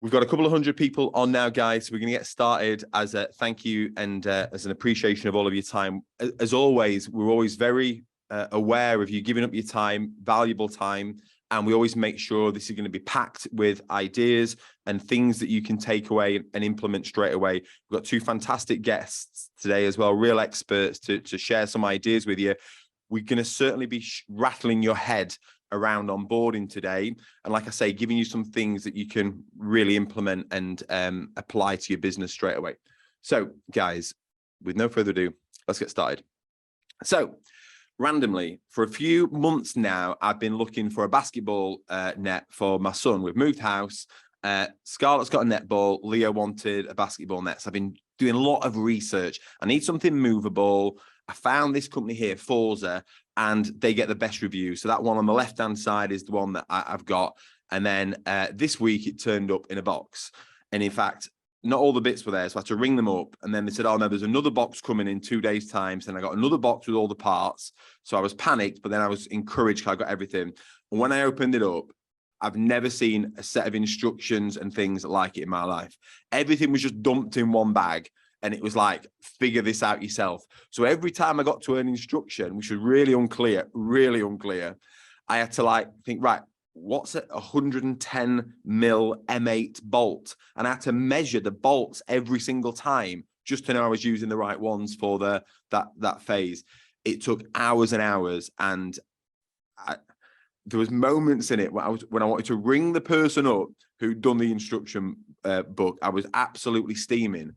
We've got a couple of hundred people on now, guys. So we're going to get started as a thank you and as an appreciation of all of your time. As always, we're always very aware of you giving up your time, valuable time. And we always make sure this is going to be packed with ideas and things that you can take away and implement straight away. We've got two fantastic guests today as well, real experts to share some ideas with you. We're going to certainly be rattling your head around onboarding today. And like I say, giving you some things that you can really implement and apply to your business straight away. So guys, with no further ado, let's get started. So randomly, for a few months now, I've been looking for a basketball net for my son. We've moved house. Scarlett's got a netball. Leo wanted a basketball net. So I've been doing a lot of research. I need something movable. I found this company here, Forza, and they get the best review. So that one on the left-hand side is the one that I've got. And then this week it turned up in a box. And in fact, not all the bits were there. So I had to ring them up. And then they said, oh no, there's another box coming in 2 days' time. So then I got another box with all the parts. So I was panicked, but then I was encouraged because I got everything. And when I opened it up, I've never seen a set of instructions and things like it in my life. Everything was just dumped in one bag. And it was like, figure this out yourself. So every time I got to an instruction, which was really unclear, I had to like think, right, what's a 110 mil M8 bolt? And I had to measure the bolts every single time just to know I was using the right ones for that phase. It took hours and hours. And there was moments in it when I wanted to ring the person up who'd done the instruction book. I was absolutely steaming.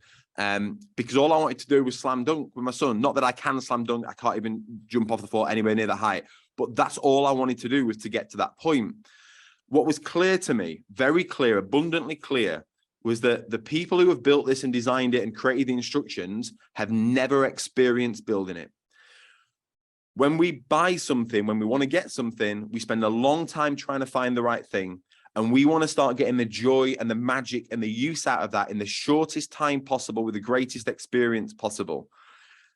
Because all I wanted to do was slam dunk with my son. Not that I can slam dunk. I can't even jump off the floor anywhere near the height. But that's all I wanted to do was to get to that point. What was clear to me, very clear, abundantly clear, was that the people who have built this and designed it and created the instructions have never experienced building it. When we buy something, when we want to get something, we spend a long time trying to find the right thing. And we want to start getting the joy and the magic and the use out of that in the shortest time possible with the greatest experience possible.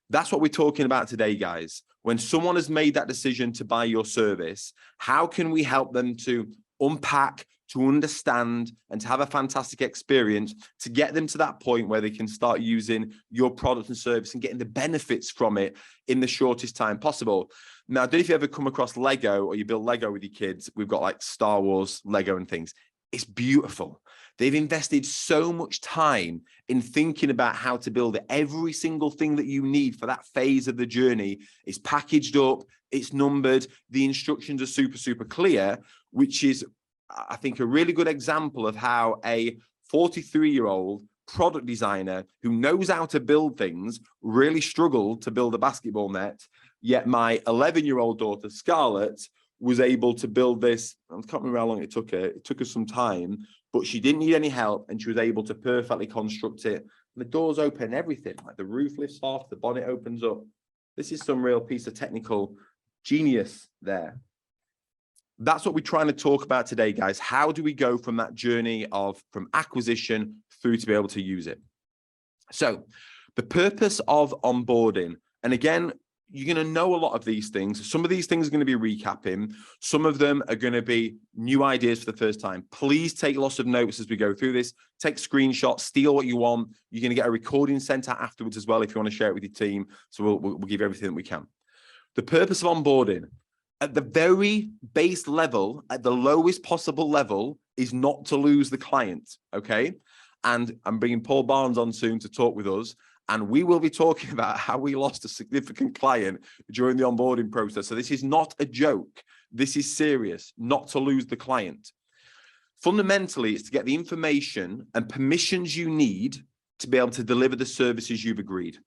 That's what we're talking about today, guys. When someone has made that decision to buy your service, how can we help them to unpack, to understand, and to have a fantastic experience to get them to that point where they can start using your product and service and getting the benefits from it in the shortest time possible? Now, I don't know if you ever come across Lego or you build Lego with your kids. We've got like Star Wars Lego and things. It's beautiful. They've invested so much time in thinking about how to build it. Every single thing that you need for that phase of the journey is packaged up, it's numbered, the instructions are super, super clear, which is, I think, a really good example of how a 43-year-old product designer who knows how to build things really struggled to build a basketball net. Yet my 11-year-old daughter, Scarlett, was able to build this. I can't remember how long it took her. It took her some time, but she didn't need any help, and she was able to perfectly construct it. And the doors open, everything, like the roof lifts off, the bonnet opens up. This is some real piece of technical genius there. That's what we're trying to talk about today, guys. How do we go from that journey from acquisition through to be able to use it? So the purpose of onboarding, and again, you're going to know a lot of these things. Some of these things are going to be recapping. Some of them are going to be new ideas for the first time. Please take lots of notes as we go through this. Take screenshots, steal what you want. You're going to get a recording sent out afterwards as well if you want to share it with your team. So we'll give you everything that we can. The purpose of onboarding, at the very base level, at the lowest possible level, is not to lose the client, okay? And I'm bringing Paul Barnes on soon to talk with us. And we will be talking about how we lost a significant client during the onboarding process. So this is not a joke. This is serious, not to lose the client. Fundamentally, it's to get the information and permissions you need to be able to deliver the services you've agreed.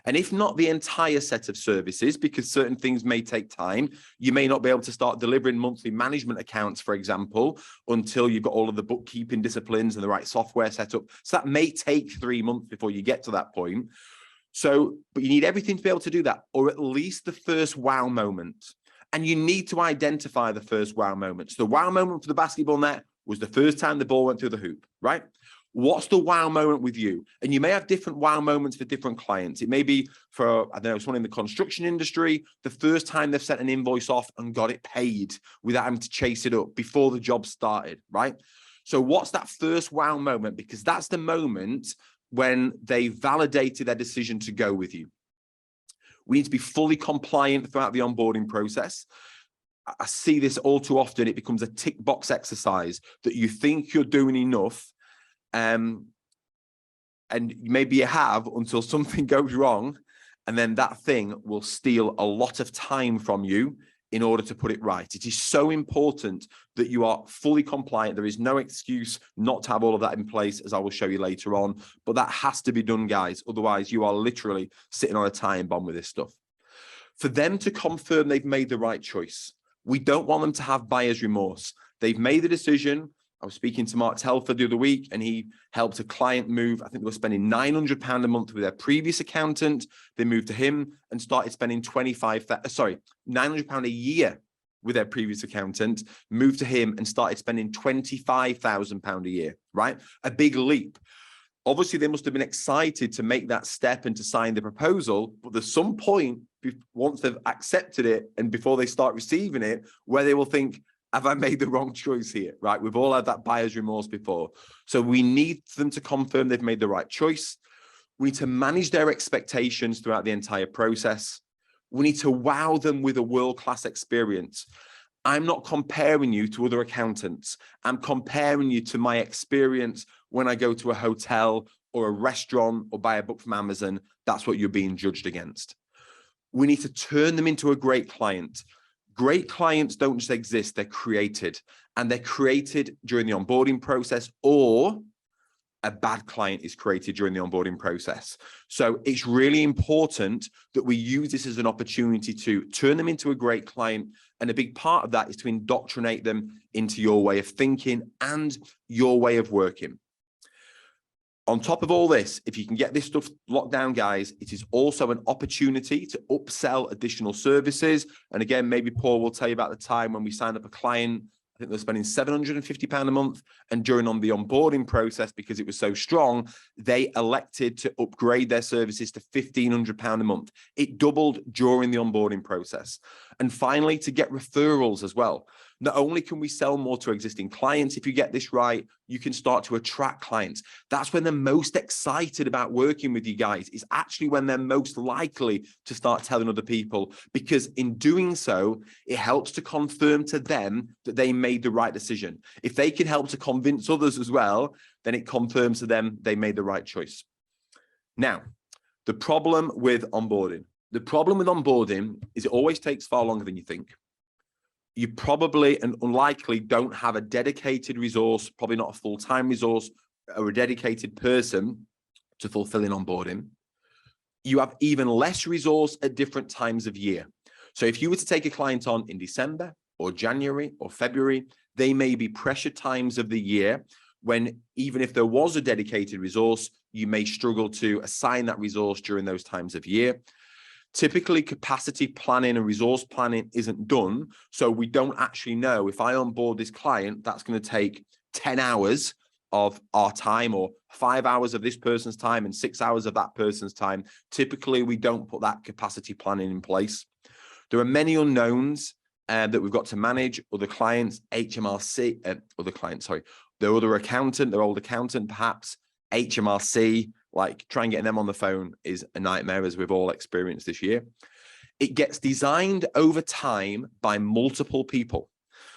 And if not the entire set of services, because certain things may take time, you may not be able to start delivering monthly management accounts, for example, until you've got all of the bookkeeping disciplines and the right software set up. So that may take 3 months before you get to that point. So, but you need everything to be able to do that, or at least the first wow moment. And you need to identify the first wow moment. So the wow moment for the basketball net was the first time the ball went through the hoop, right? What's the wow moment with you? And you may have different wow moments for different clients. It may be for, I don't know, someone in the construction industry, the first time they've sent an invoice off and got it paid without having to chase it up before the job started, right? So what's that first wow moment? Because that's the moment when they validated their decision to go with you. We need to be fully compliant throughout the onboarding process. I see this all too often. It becomes a tick box exercise that you think you're doing enough. And maybe you have until something goes wrong. And then that thing will steal a lot of time from you in order to put it right. It is so important that you are fully compliant. There is no excuse not to have all of that in place, as I will show you later on. But that has to be done, guys. Otherwise, you are literally sitting on a time bomb with this stuff. For them to confirm they've made the right choice, we don't want them to have buyer's remorse. They've made the decision. I was speaking to Mark Telford the other week, and he helped a client move. I think they were spending £900 a month with their previous accountant. They moved to him and started spending £900 a year with their previous accountant, moved to him and started spending £25,000 a year, right? A big leap. Obviously, they must have been excited to make that step and to sign the proposal, but there's some point once they've accepted it and before they start receiving it, where they will think, have I made the wrong choice here, right? We've all had that buyer's remorse before. So we need them to confirm they've made the right choice. We need to manage their expectations throughout the entire process. We need to wow them with a world-class experience. I'm not comparing you to other accountants. I'm comparing you to my experience when I go to a hotel or a restaurant or buy a book from Amazon. That's what you're being judged against. We need to turn them into a great client. Great clients don't just exist, they're created. And they're created during the onboarding process, or a bad client is created during the onboarding process. So it's really important that we use this as an opportunity to turn them into a great client. And a big part of that is to indoctrinate them into your way of thinking and your way of working. On top of all this, if you can get this stuff locked down, guys, it is also an opportunity to upsell additional services. And again, maybe Paul will tell you about the time when we signed up a client. I think they're spending £750 a month. And during the onboarding process, because it was so strong, they elected to upgrade their services to £1,500 a month. It doubled during the onboarding process. And finally, to get referrals as well. Not only can we sell more to existing clients, if you get this right, you can start to attract clients. That's when they're most excited about working with you guys. It's actually when they're most likely to start telling other people, because in doing so, it helps to confirm to them that they made the right decision. If they can help to convince others as well, then it confirms to them they made the right choice. Now, the problem with onboarding. The problem with onboarding is it always takes far longer than you think. You probably and unlikely don't have a dedicated resource, probably not a full-time resource or a dedicated person to fulfilling onboarding. You have even less resource at different times of year. So if you were to take a client on in December or January or February, they may be pressure times of the year when even if there was a dedicated resource, you may struggle to assign that resource during those times of year. Typically, capacity planning and resource planning isn't done. So we don't actually know if I onboard this client, that's going to take 10 hours of our time or 5 hours of this person's time and 6 hours of that person's time. Typically, we don't put that capacity planning in place. There are many unknowns that we've got to manage. Other clients, HMRC, their other accountant, their old accountant, perhaps HMRC, like trying getting them on the phone is a nightmare, as we've all experienced this year. It gets designed over time by multiple people.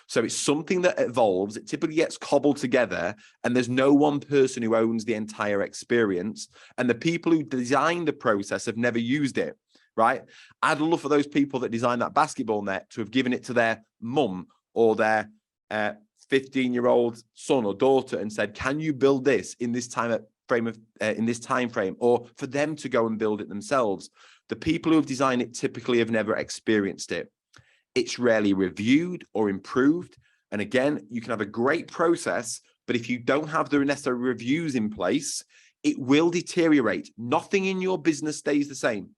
So it's something that evolves. It typically gets cobbled together, and there's no one person who owns the entire experience. And the people who designed the process have never used it, right? I'd love for those people that designed that basketball net to have given it to their mum or their 15-year-old son or daughter and said, can you build this in this time frame, or for them to go and build it themselves. The people who have designed it typically have never experienced it. It's rarely reviewed or improved. And again, you can have a great process, but if you don't have the necessary reviews in place, it will deteriorate. Nothing in your business stays the same.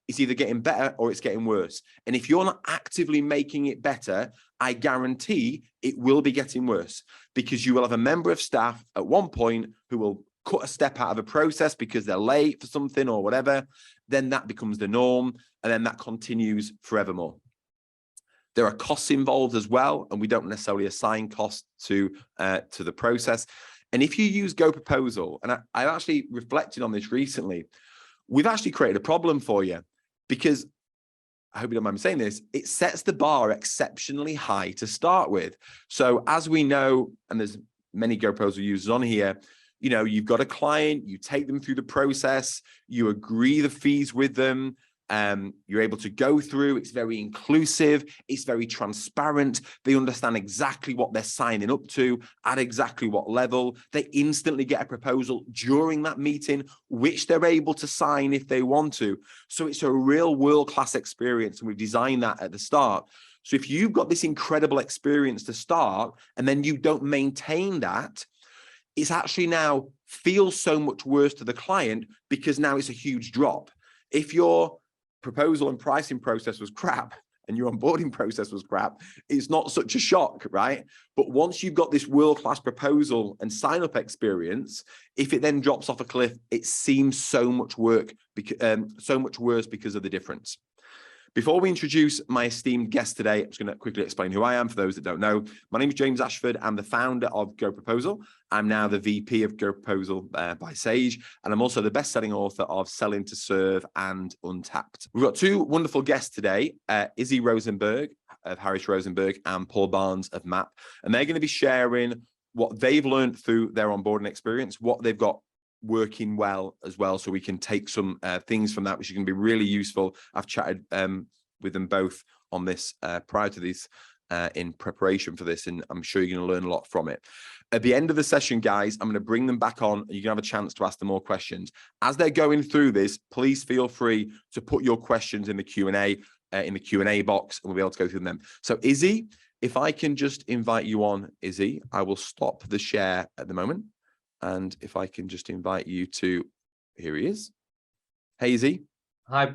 It's either getting better or it's getting worse. And if you're not actively making it better, I guarantee it will be getting worse, because you will have a member of staff at one point who will cut a step out of a process because they're late for something or whatever. Then that becomes the norm, and then that continues forevermore. There are costs involved as well, and we don't necessarily assign costs to the process. And if you use GoProposal, and I actually reflected on this recently, we've actually created a problem for you, because I hope you don't mind me saying this, it sets the bar exceptionally high to start with. So as we know, and there's many GoProposal users on here, you know, you've got a client, you take them through the process, you agree the fees with them, you're able to go through, it's very inclusive, it's very transparent, they understand exactly what they're signing up to, at exactly what level, they instantly get a proposal during that meeting, which they're able to sign if they want to. So it's a real world-class experience, and we've designed that at the start. So if you've got this incredible experience to start, and then you don't maintain that, it's actually now feels so much worse to the client, because now it's a huge drop. If your proposal and pricing process was crap and your onboarding process was crap, it's not such a shock, right? But once you've got this world-class proposal and sign-up experience, if it then drops off a cliff, it seems so much worse because of the difference. Before we introduce my esteemed guest today, I'm just going to quickly explain who I am for those that don't know. My name is James Ashford. I'm the founder of GoProposal. I'm now the VP of GoProposal by Sage, and I'm also the best-selling author of Selling to Serve and Untapped. We've got two wonderful guests today, Izzy Rosenberg of Harris Rosenberg and Paul Barnes of MAP, and they're going to be sharing what they've learned through their onboarding experience, what they've got working well as well, so we can take some things from that which is going to be really useful. I've chatted with them both on this prior to this in preparation for this, and I'm sure you're going to learn a lot from it. At the end of the session, guys, I'm going to bring them back on, and you can have a chance to ask them more questions. As they're going through this, please feel free to put your questions in the Q&A box, and we'll be able to go through them. So Izzy, if I can just invite you on, Izzy, I will stop the share at the moment. And if I can just invite you to, here he is. Hey, Izzy. Hi,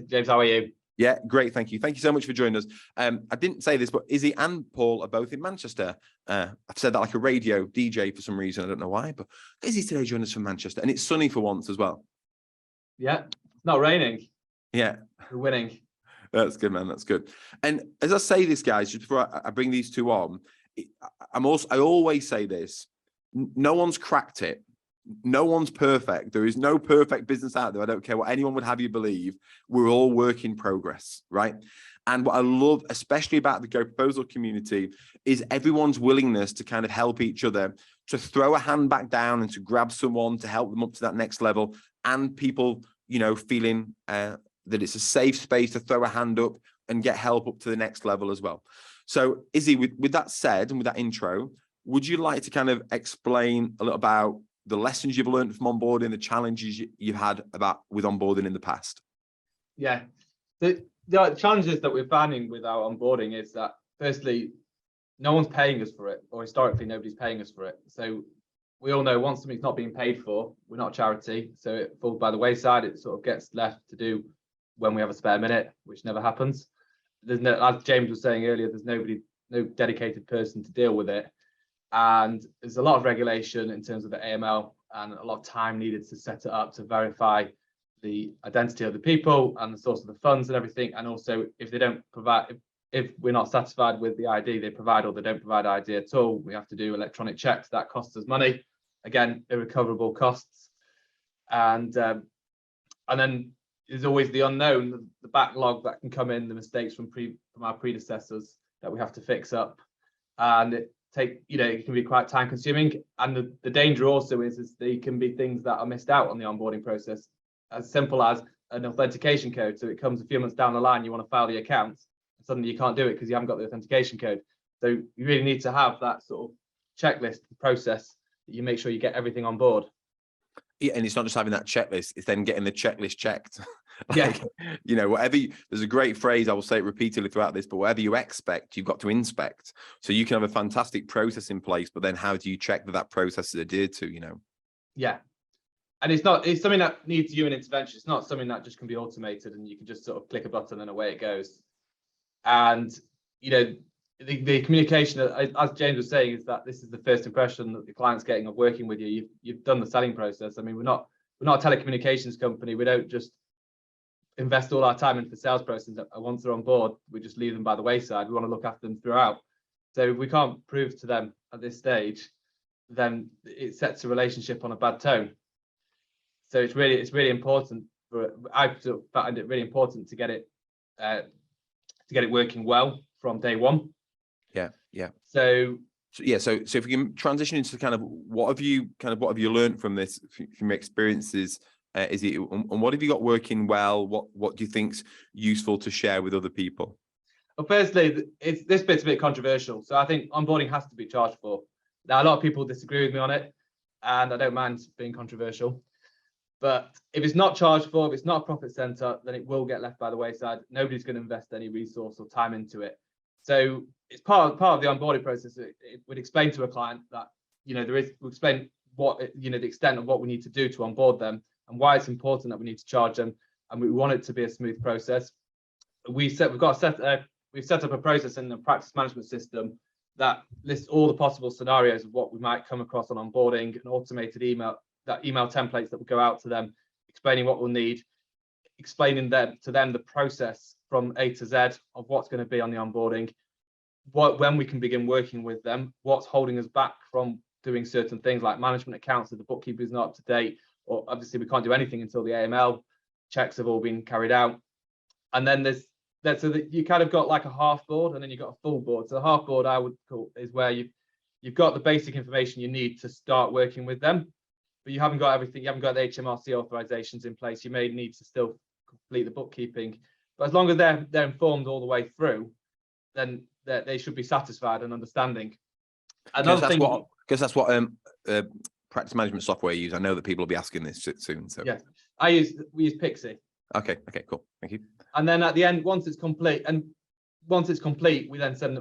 James. How are you? Yeah, great. Thank you. Thank you so much for joining us. I didn't say this, but Izzy and Paul are both in Manchester. I've said that like a radio DJ for some reason. I don't know why, but Izzy's today joining us from Manchester, and it's sunny for once as well. Yeah, it's not raining. Yeah. We're winning. That's good, man. That's good. And as I say this, guys, just before I bring these two on, I always say this. No one's cracked it. No one's perfect. There is no perfect business out there. I don't care what anyone would have you believe. We're all work in progress, right? And what I love, especially about the GoProposal community, is everyone's willingness to kind of help each other, to throw a hand back down and to grab someone to help them up to that next level. And people, you know, feeling that it's a safe space to throw a hand up and get help up to the next level as well. So Izzy, with that said, and with that intro, would you like to kind of explain a little about the lessons you've learned from onboarding, the challenges you've had with onboarding in the past? Yeah, the challenges that we're finding with our onboarding is that, firstly, no one's paying us for it, or historically nobody's paying us for it. So we all know once something's not being paid for, we're not a charity, so it falls by the wayside. It sort of gets left to do when we have a spare minute, which never happens. There's no, as James was saying earlier, there's no dedicated person to deal with it. And there's a lot of regulation in terms of the AML, and a lot of time needed to set it up, to verify the identity of the people and the source of the funds and everything. And also, if they don't provide, if we're not satisfied with the ID they provide, or they don't provide ID at all, we have to do electronic checks. That costs us money. Again, irrecoverable costs. And then there's always the unknown, the backlog that can come in, the mistakes from our predecessors that we have to fix up. And it can be quite time consuming. And the danger also is there can be things that are missed out on the onboarding process, as simple as an authentication code. So it comes a few months down the line, you want to file the account, and suddenly you can't do it because you haven't got the authentication code. So you really need to have that sort of checklist process that you make sure you get everything on board. Yeah, and it's not just having that checklist, it's then getting the checklist checked. Yeah. You know, there's a great phrase, I will say it repeatedly throughout this, but whatever you expect, you've got to inspect. So you can have a fantastic process in place, but then how do you check that process is adhered to, you know? Yeah. And it's something that needs human intervention. It's not something that just can be automated and you can just sort of click a button and away it goes. And, you know, the communication, as James was saying, is that this is the first impression that the client's getting of working with you. You've done the selling process. I mean, we're not a telecommunications company. We don't just invest all our time into the sales process. And once they're on board, we just leave them by the wayside. We want to look after them throughout. So if we can't prove to them at this stage, then it sets a relationship on a bad tone. So it's really important. I find it really important to get it working well from day one. Yeah. So if we can transition into kind of what have you learned from this, from your experiences, Izzy, and what have you got working well? What do you think's useful to share with other people? Well, firstly, this bit's a bit controversial. So I think onboarding has to be charged for. Now, a lot of people disagree with me on it, and I don't mind being controversial. But if it's not charged for, if it's not a profit center, then it will get left by the wayside. Nobody's going to invest any resource or time into it. So it's part of the onboarding process. It would explain to a client that, we'll explain what, the extent of what we need to do to onboard them and why it's important that we need to charge them. And we want it to be a smooth process. We've set up a process in the practice management system that lists all the possible scenarios of what we might come across on onboarding, an automated email templates that will go out to them, explaining what we'll need, explaining to them the process from A to Z of what's going to be on the onboarding, when we can begin working with them, what's holding us back from doing certain things like management accounts if the bookkeeper is not up to date, or obviously we can't do anything until the AML checks have all been carried out. And then so that you kind of got like a half board and then you've got a full board. So the half board I would call is where you've got the basic information you need to start working with them, but you haven't got everything. You haven't got the HMRC authorizations in place. You may need to still complete the bookkeeping, but as long as they're informed all the way through, then they should be satisfied and understanding. Because that's what practice management software you use. I know that people will be asking this soon. So yeah, we use Pixie. Okay, cool. Thank you. And then at the end, once it's complete, we then send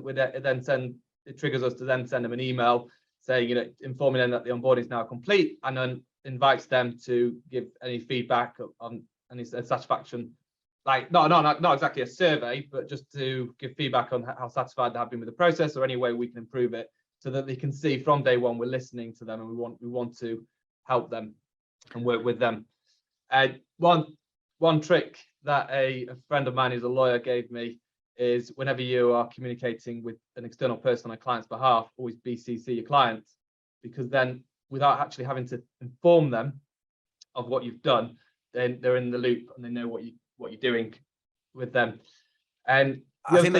it triggers us to then send them an email saying, informing them that the onboarding is now complete, and then invites them to give any feedback on any satisfaction, like not exactly a survey, but just to give feedback on how satisfied they have been with the process or any way we can improve it, so that they can see from day one we're listening to them and we want to help them and work with them. One trick that a friend of mine who's a lawyer gave me is, whenever you are communicating with an external person on a client's behalf, always BCC your clients, because then without actually having to inform them of what you've done, then they're in the loop and they know what you're doing with them. And I think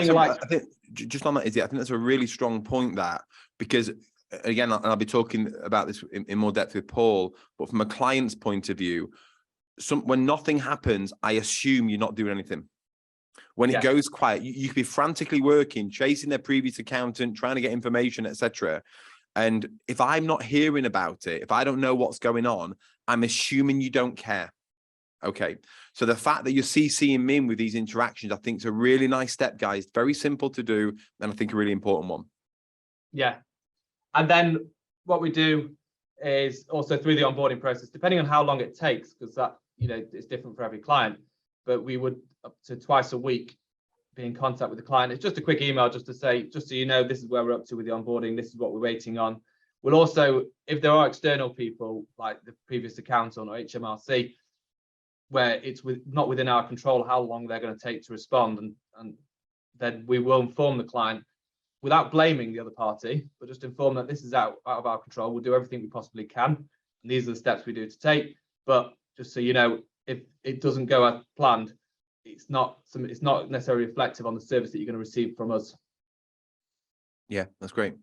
just on that, Izzy, I think that's a really strong point, that, because again, and I'll be talking about this in more depth with Paul, but from a client's point of view, when nothing happens, I assume you're not doing anything. When it goes quiet, you could be frantically working, chasing their previous accountant, trying to get information, etc. And if I'm not hearing about it, if I don't know what's going on, I'm assuming you don't care. Okay. So the fact that you're CCing me in with these interactions, I think is a really nice step, guys. Very simple to do, and I think a really important one. Yeah. And then what we do is also through the onboarding process, depending on how long it takes, because that, it's different for every client, but we would up to twice a week be in contact with the client. It's just a quick email just to say, just so you know, this is where we're up to with the onboarding. This is what we're waiting on. We'll also, if there are external people like the previous accountant or HMRC, where it's not within our control how long they're going to take to respond, and then we will inform the client without blaming the other party, but just inform that this is out of our control. We'll do everything we possibly can, and these are the steps we do to take. But just so you know, if it doesn't go as planned, it's not necessarily reflective on the service that you're going to receive from us. Yeah, that's great.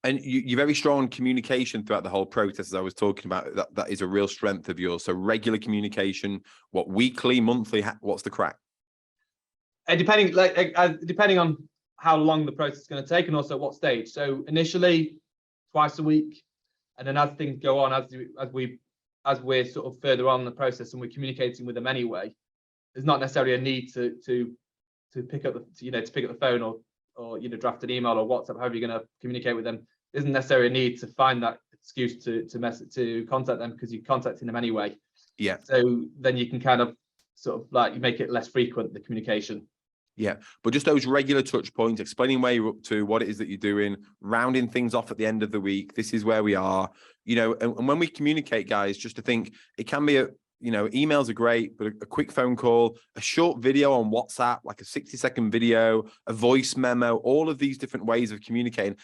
And you're very strong on communication throughout the whole process, as I was talking about. That is a real strength of yours. So regular communication, what, weekly, monthly, what's the crack? Depending on how long the process is going to take, and also what stage. So initially, twice a week, and then as things go on, as we're sort of further on in the process and we're communicating with them anyway, there's not necessarily a need to pick up the phone or draft an email or WhatsApp, however you're going to communicate with them. There isn't necessarily a need to find that excuse to contact them, because you're contacting them anyway. Yeah. So then you can kind of sort of like, you make it less frequent, the communication. Yeah, but just those regular touch points, explaining where you're up to, what it is that you're doing, rounding things off at the end of the week. This is where we are, and when we communicate, guys, just to think, it can be emails are great, but a quick phone call, a short video on WhatsApp, like a 60-second video, a voice memo, all of these different ways of communicating.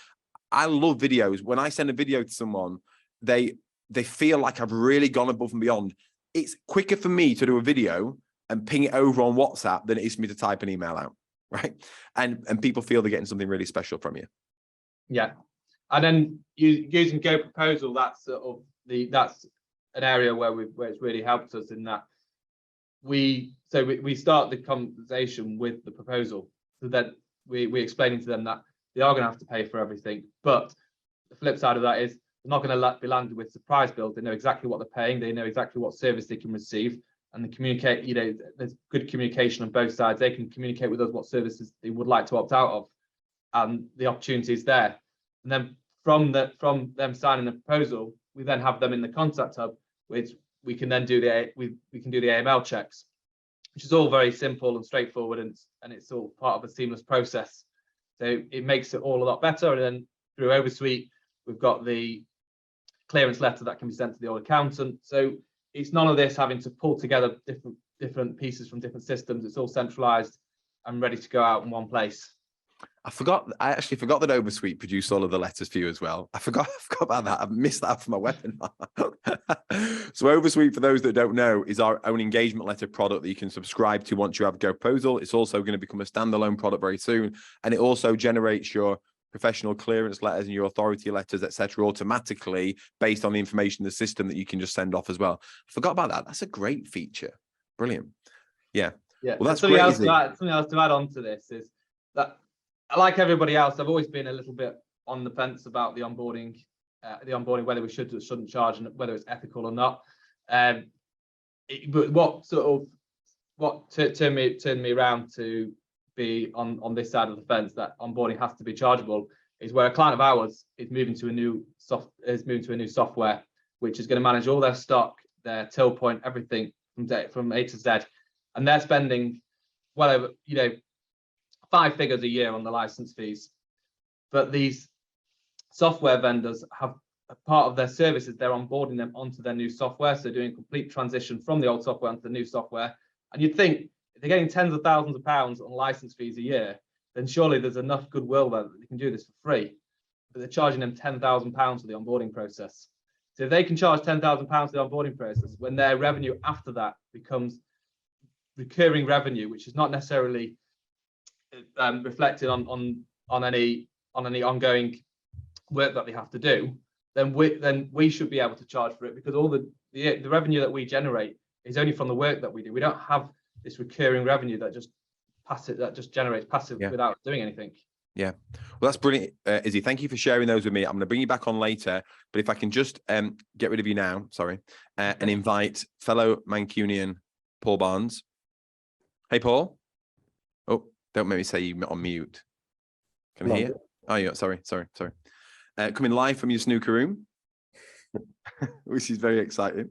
I love videos. When I send a video to someone, they feel like I've really gone above and beyond. It's quicker for me to do a video and ping it over on WhatsApp than it is for me to type an email out, right? And people feel they're getting something really special from you. Yeah, and then using GoProposal, that's an area where it's really helped us in that we start the conversation with the proposal, so that we're explaining to them that they are going to have to pay for everything, but the flip side of that is they're not going to be landed with surprise bills. They know exactly what they're paying, they know exactly what service they can receive, and they communicate, there's good communication on both sides. They can communicate with us what services they would like to opt out of, and the opportunity is there. And then from them signing the proposal, we then have them in the contact hub, which we can then do we can do the AML checks, which is all very simple and straightforward, and it's all part of a seamless process. So it makes it all a lot better. And then through Oversuite, we've got the clearance letter that can be sent to the old accountant. So it's none of this having to pull together different pieces from different systems. It's all centralized and ready to go out in one place. I actually forgot that Oversuite produced all of the letters for you as well. I forgot about that. I've missed that for my webinar. So Oversuite, for those that don't know, is our own engagement letter product that you can subscribe to once you have GoProposal. It's also going to become a standalone product very soon. And it also generates your professional clearance letters and your authority letters, etc., automatically based on the information in the system that you can just send off as well. I forgot about that. That's a great feature. Brilliant. Yeah. Yeah. Well, that's something great. Something else to add on to this is that, like everybody else, I've always been a little bit on the fence about the onboarding, whether we should or shouldn't charge and whether it's ethical or not. But what turned me around to be on this side of the fence that onboarding has to be chargeable is where a client of ours is moving to a new software which is going to manage all their stock, their till point, everything from A to Z, and they're spending well over 5 figures a year on the license fees. But these software vendors have a part of their services, they're onboarding them onto their new software, so doing a complete transition from the old software onto the new software. And you'd think if they're getting tens of thousands of pounds on license fees a year, then surely there's enough goodwill there that they can do this for free. But they're charging them £10,000 for the onboarding process. So if they can charge £10,000 for the onboarding process, when their revenue after that becomes recurring revenue, which is not necessarily reflected on any ongoing work that they have to do, then we should be able to charge for it, because all the revenue that we generate is only from the work that we do. We don't have this recurring revenue that just generates passive without doing anything. Yeah, well, that's brilliant, Izzy. Thank you for sharing those with me. I'm going to bring you back on later, but if I can just get rid of you now, sorry, and invite fellow Mancunian Paul Barnes. Hey, Paul. Oh, don't make me say you on mute. Can I hear? Oh, yeah. Sorry. Coming live from your snooker room, which is very exciting.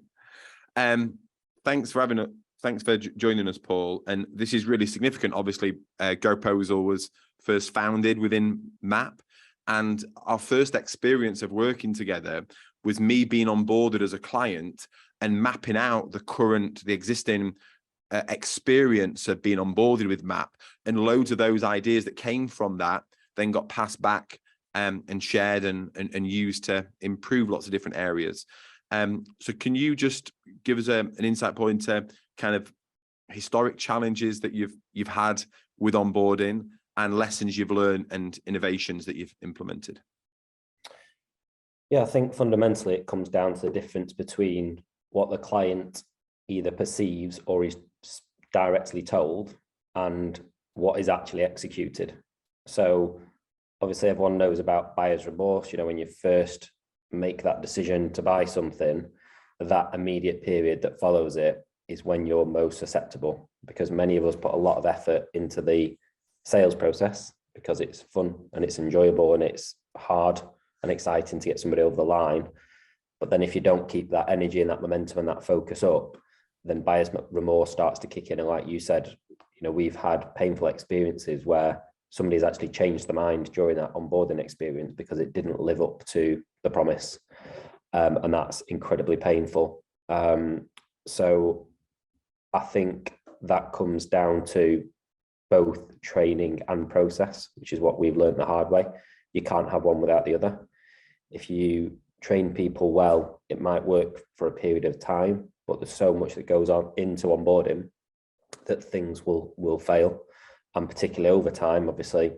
Thanks for joining us, Paul. And this is really significant. Obviously, GoProposal was first founded within MAP, and our first experience of working together was me being onboarded as a client and mapping out the existing experience of being onboarded with MAP, and loads of those ideas that came from that then got passed back and shared and used to improve lots of different areas. So can you just give us an insight point into kind of historic challenges that you've had with onboarding and lessons you've learned and innovations that you've implemented? Yeah, I think fundamentally it comes down to the difference between what the client either perceives or is directly told and what is actually executed. So obviously everyone knows about buyer's remorse. When you first make that decision to buy something, that immediate period that follows it is when you're most susceptible, because many of us put a lot of effort into the sales process because it's fun and it's enjoyable and it's hard and exciting to get somebody over the line. But then if you don't keep that energy and that momentum and that focus up, then buyer's remorse starts to kick in. And like you said, we've had painful experiences where somebody's actually changed their mind during that onboarding experience because it didn't live up to the promise. And that's incredibly painful. So I think that comes down to both training and process, which is what we've learned the hard way. You can't have one without the other. If you train people well, it might work for a period of time, but there's so much that goes on into onboarding that things will fail. And particularly over time, obviously,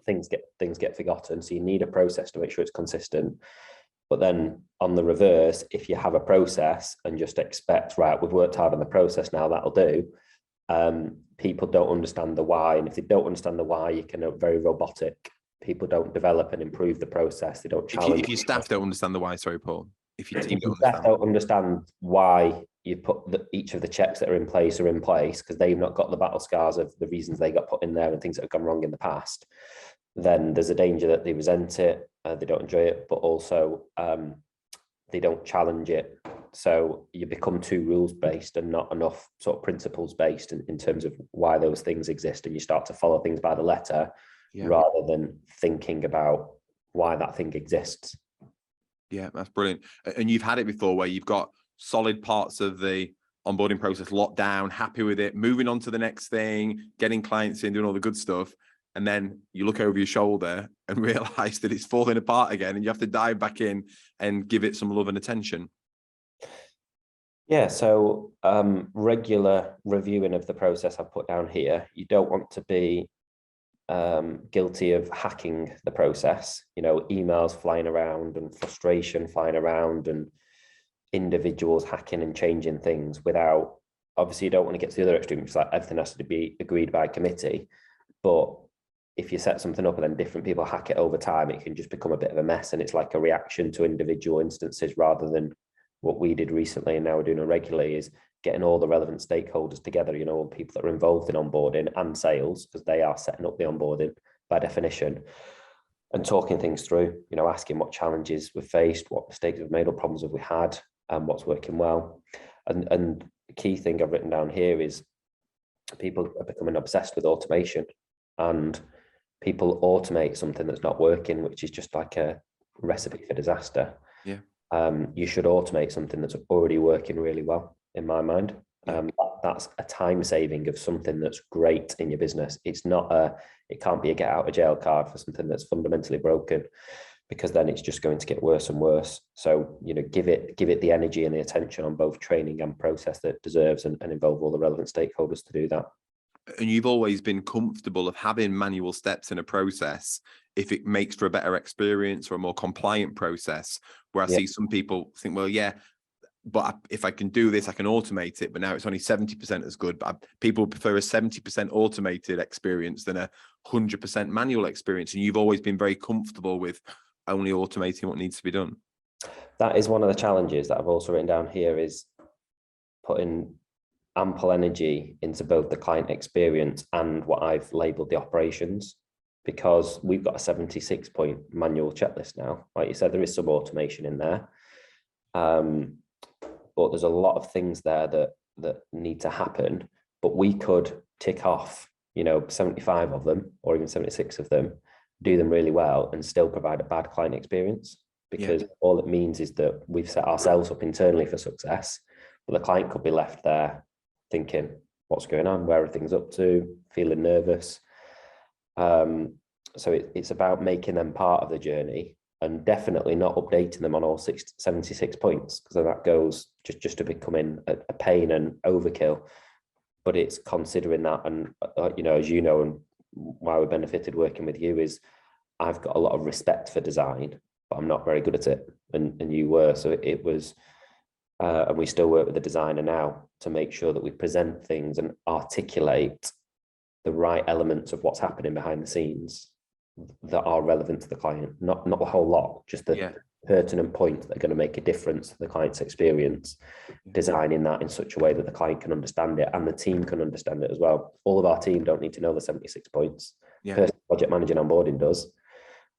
things get forgotten. So you need a process to make sure it's consistent. But then on the reverse, if you have a process and just expect, right, we've worked hard on the process now, that'll do. People don't understand the why. And if they don't understand the why, you can very robotic. People don't develop and improve the process. They don't challenge. If your staff don't understand the why, sorry, Paul. If your team don't understand why you put each of the checks that are in place because they've not got the battle scars of the reasons they got put in there and things that have gone wrong in the past, then there's a danger that they resent it, they don't enjoy it, but also they don't challenge it. So you become too rules based and not enough sort of principles based in terms of why those things exist, and you start to follow things by the letter rather than thinking about why that thing exists. Yeah, that's brilliant. And you've had it before where you've got solid parts of the onboarding process locked down, happy with it, moving on to the next thing, getting clients in, doing all the good stuff. And then you look over your shoulder and realize that it's falling apart again, and you have to dive back in and give it some love and attention. Yeah, so regular reviewing of the process I've put down here. You don't want to be guilty of hacking the process, emails flying around and frustration flying around and individuals hacking and changing things without, obviously you don't want to get to the other extreme, because like everything has to be agreed by committee. But if you set something up and then different people hack it over time, it can just become a bit of a mess, and it's like a reaction to individual instances rather than what we did recently and now we're doing it regularly, is getting all the relevant stakeholders together, all the people that are involved in onboarding and sales, because they are setting up the onboarding by definition, and talking things through, asking what challenges we've faced, what mistakes we've made, what problems have we had, and what's working well. And the key thing I've written down here is people are becoming obsessed with automation, and people automate something that's not working, which is just like a recipe for disaster. Yeah. You should automate something that's already working really well, in my mind. That's a time saving of something that's great in your business. It's not it can't be a get out of jail card for something that's fundamentally broken, because then it's just going to get worse and worse. So, give it the energy and the attention on both training and process that it deserves, and involve all the relevant stakeholders to do that. And you've always been comfortable of having manual steps in a process if it makes for a better experience or a more compliant process, where I see some people think, well, yeah, but if I can do this, I can automate it, but now it's only 70% as good. But people prefer a 70% automated experience than a 100% manual experience. And you've always been very comfortable with only automating what needs to be done. That is one of the challenges that I've also written down here, is putting ample energy into both the client experience and what I've labeled the operations, because we've got a 76-point manual checklist now. Like you said, there is some automation in there, but there's a lot of things there that need to happen, but we could tick off 75 of them or even 76 of them, do them really well, and still provide a bad client experience, because all it means is that we've set ourselves up internally for success, but the client could be left there thinking, what's going on, where are things up to, feeling nervous. So it's about making them part of the journey, and definitely not updating them on all 76 points, because then that goes just to becoming a pain and overkill. But it's considering that, and as you know, and why we benefited working with you, is I've got a lot of respect for design, but I'm not very good at it, and you were. So it was, and we still work with the designer now to make sure that we present things and articulate the right elements of what's happening behind the scenes that are relevant to the client, not a whole lot, just the pertinent points that are going to make a difference to the client's experience, designing that in such a way that the client can understand it and the team can understand it as well. All of our team don't need to know the 76 points. Project managing onboarding does,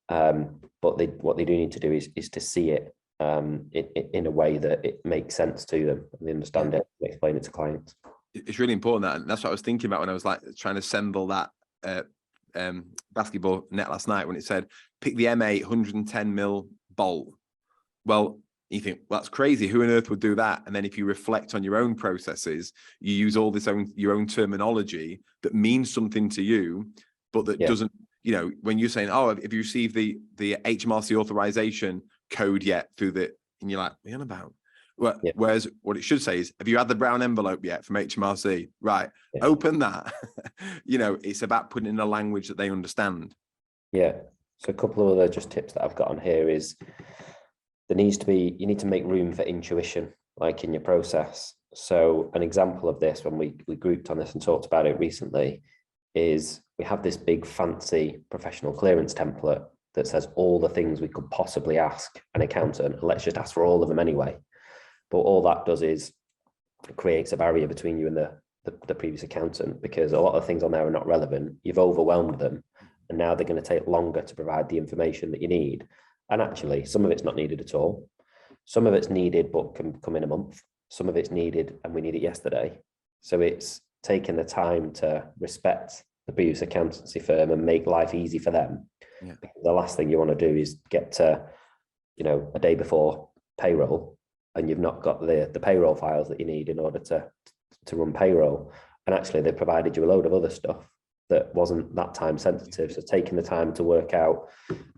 but what they do need to do is to see it in a way that it makes sense to them, and they understand it and explain it to clients. It's really important that, and that's what I was thinking about when I was like trying to assemble that basketball net last night, when it said pick the M8 110 mil bolt. Well, You think, well, that's crazy. Who on earth would do that? And then if you reflect on your own processes, you use all your own terminology that means something to you, but that doesn't, you know, when you're saying, oh, if you receive the HMRC authorization code yet through and you're like, what are you on about? Well, whereas what it should say is, have you had the brown envelope yet from HMRC? Right. Open that. You know, it's about putting in a language that they understand. Yeah. So a couple of other just tips that I've got on here is you need to make room for intuition, like in your process. So an example of this, when we grouped on this and talked about it recently, is we have this big fancy professional clearance template that says all the things we could possibly ask an accountant, and let's just ask for all of them anyway. But all that does is it creates a barrier between you and the previous accountant, because a lot of things on there are not relevant. You've overwhelmed them, and now they're going to take longer to provide the information that you need. And actually, some of it's not needed at all. Some of it's needed, but can come in a month. Some of it's needed, and we need it yesterday. So it's taking the time to respect the previous accountancy firm and make life easy for them. Yeah. The last thing you want to do is get to, you know, a day before payroll, and you've not got the payroll files that you need in order to run payroll. And actually, they provided you a load of other stuff that wasn't that time sensitive. So taking the time to work out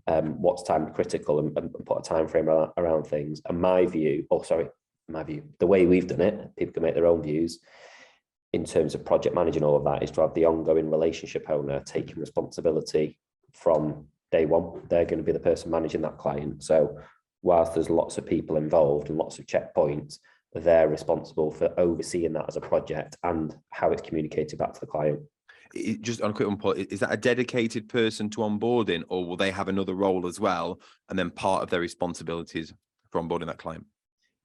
what's time critical and put a time frame around things. And the way we've done it, people can make their own views in terms of project managing all of that, is to have the ongoing relationship owner taking responsibility from day one. They're going to be the person managing that client. So whilst there's lots of people involved and lots of checkpoints, they're responsible for overseeing that as a project and how it's communicated back to the client. Just on a quick one, Paul, is that a dedicated person to onboarding, or will they have another role as well, and then part of their responsibilities for onboarding that client?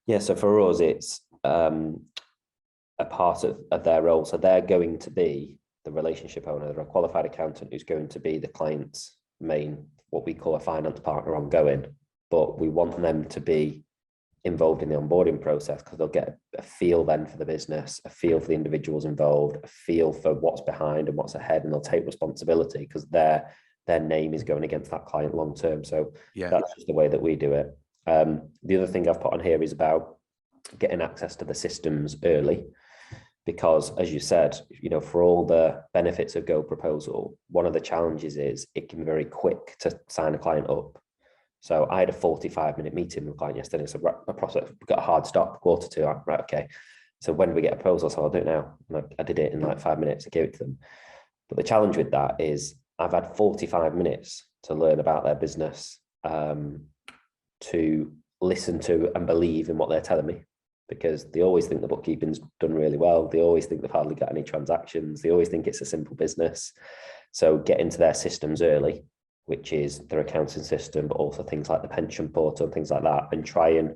Yeah, so for us, it's a part of their role. So they're going to be the relationship owner. They're a qualified accountant who's going to be the client's main, what we call a finance partner ongoing. But we want them to be involved in the onboarding process, because they'll get a feel then for the business, a feel for the individuals involved, a feel for what's behind and what's ahead, and they'll take responsibility because their name is going against that client long term. So that's just the way that we do it. The other thing I've put on here is about getting access to the systems early, because as you said, you know, for all the benefits of GoProposal, one of the challenges is it can be very quick to sign a client up. So I had a 45-minute meeting with a client yesterday. So my process, we've got a hard stop, 1:45. Right, okay. So when do we get a proposal? So I'll do it now. And I did it in like 5 minutes and gave it to them. But the challenge with that is I've had 45 minutes to learn about their business, to listen to and believe in what they're telling me, because they always think the bookkeeping's done really well. They always think they've hardly got any transactions. They always think it's a simple business. So get into their systems early, which is their accounting system, but also things like the pension portal and things like that, and try and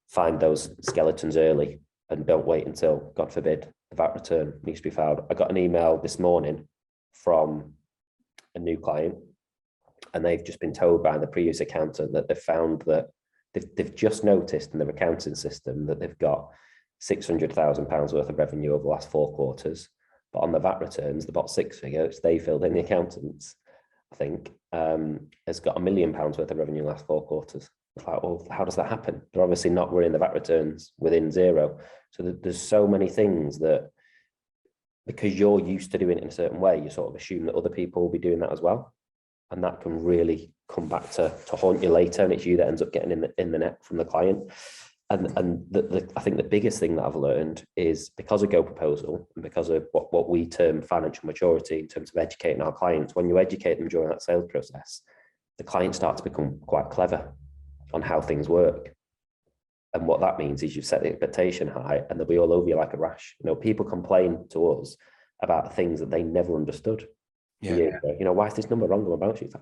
find those skeletons early, and don't wait until, God forbid, the VAT return needs to be filed. I got an email this morning from a new client, and they've just been told by the previous accountant that they've found that they've just noticed in their accounting system that they've got £600,000 worth of revenue over the last 4 quarters, but on the VAT returns, the bot 6 figure, which they filled in, the accountants, I think, has got £1 million worth of revenue in the last 4 quarters. It's like, well, how does that happen? They're obviously not running the VAT returns within zero. So there's so many things that, because you're used to doing it in a certain way, you sort of assume that other people will be doing that as well. And that can really come back to haunt you later. And it's you that ends up getting in the net from the client. And I think the biggest thing that I've learned is, because of GoProposal and because of what we term financial maturity in terms of educating our clients, when you educate them during that sales process, the clients start to become quite clever on how things work. And what that means is you've set the expectation high, and they'll be all over you like a rash. You know, people complain to us about things that they never understood. Yeah. You know, why is this number wrong on my balance sheet?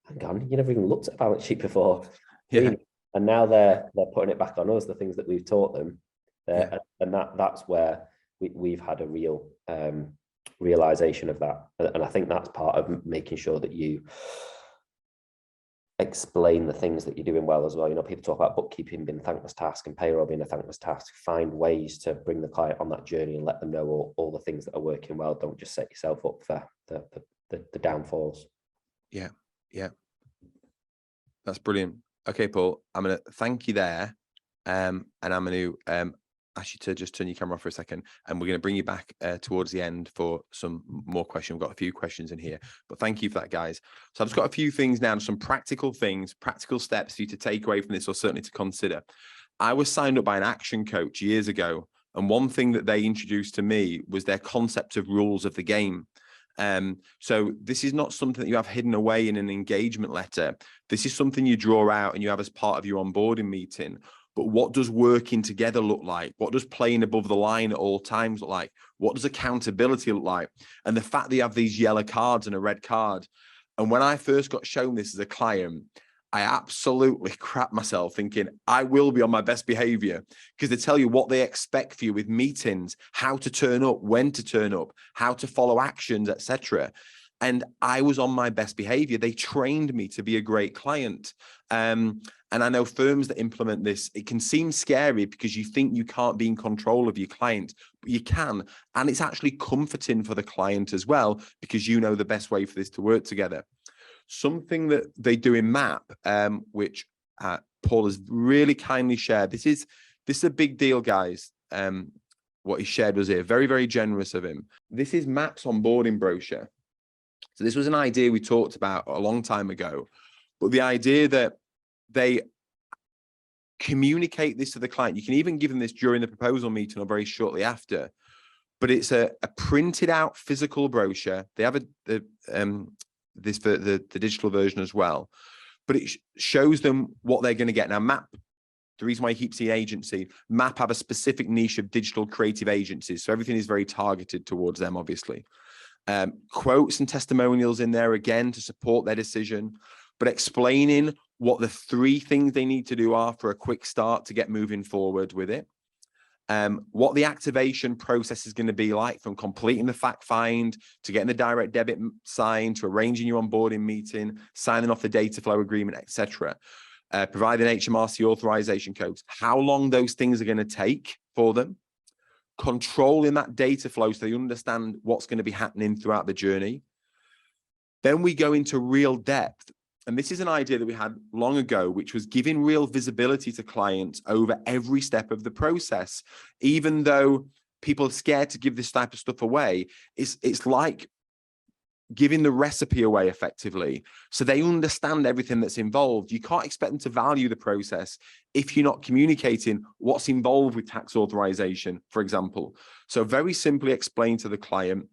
Hang on, you never even looked at a balance sheet before. Yeah. And now they're putting it back on us, the things that we've taught them. And that's where we've had a real realization of that. And I think that's part of making sure that you explain the things that you're doing well as well. You know, people talk about bookkeeping being a thankless task and payroll being a thankless task. Find ways to bring the client on that journey and let them know all the things that are working well. Don't just set yourself up for the downfalls. Yeah. That's brilliant. Okay, Paul, I'm going to thank you there. And I'm going to ask you to just turn your camera off for a second, and we're going to bring you back towards the end for some more questions. We've got a few questions in here, but thank you for that, guys. So I've just got a few things now, some practical things, practical steps for you to take away from this, or certainly to consider. I was signed up by an action coach years ago, and one thing that they introduced to me was their concept of rules of the game. So this is not something that you have hidden away in an engagement letter. This is something you draw out and you have as part of your onboarding meeting. But what does working together look like? What does playing above the line at all times look like? What does accountability look like? And the fact that you have these yellow cards and a red card. And when I first got shown this as a client, I absolutely crap myself thinking I will be on my best behavior, because they tell you what they expect for you with meetings, how to turn up, when to turn up, how to follow actions, etc. And I was on my best behavior. They trained me to be a great client. And I know firms that implement this, it can seem scary because you think you can't be in control of your client, but you can. And it's actually comforting for the client as well, because you know the best way for this to work together. Something that they do in MAP, which Paul has really kindly shared. This is a big deal, guys. What he shared was here, very, very generous of him. This is MAP's onboarding brochure. So this was an idea we talked about a long time ago, but the idea that they communicate this to the client. You can even give them this during the proposal meeting or very shortly after, but it's a printed out physical brochure. They have the digital version as well, but it shows them what they're going to get. Now, MAP, the reason why you keep seeing agency, MAP have a specific niche of digital creative agencies. So everything is very targeted towards them, obviously. Quotes and testimonials in there again to support their decision, but explaining what the 3 things they need to do are for a quick start to get moving forward with it. What the activation process is going to be like, from completing the fact find to getting the direct debit signed, to arranging your onboarding meeting, signing off the data flow agreement, etc. Providing HMRC authorization codes, how long those things are going to take for them, controlling that data flow so they understand what's going to be happening throughout the journey. Then we go into real depth. And this is an idea that we had long ago, which was giving real visibility to clients over every step of the process. Even though people are scared to give this type of stuff away, it's like giving the recipe away effectively, so they understand everything that's involved. You can't expect them to value the process if you're not communicating what's involved with tax authorization, for example. So very simply explain to the client,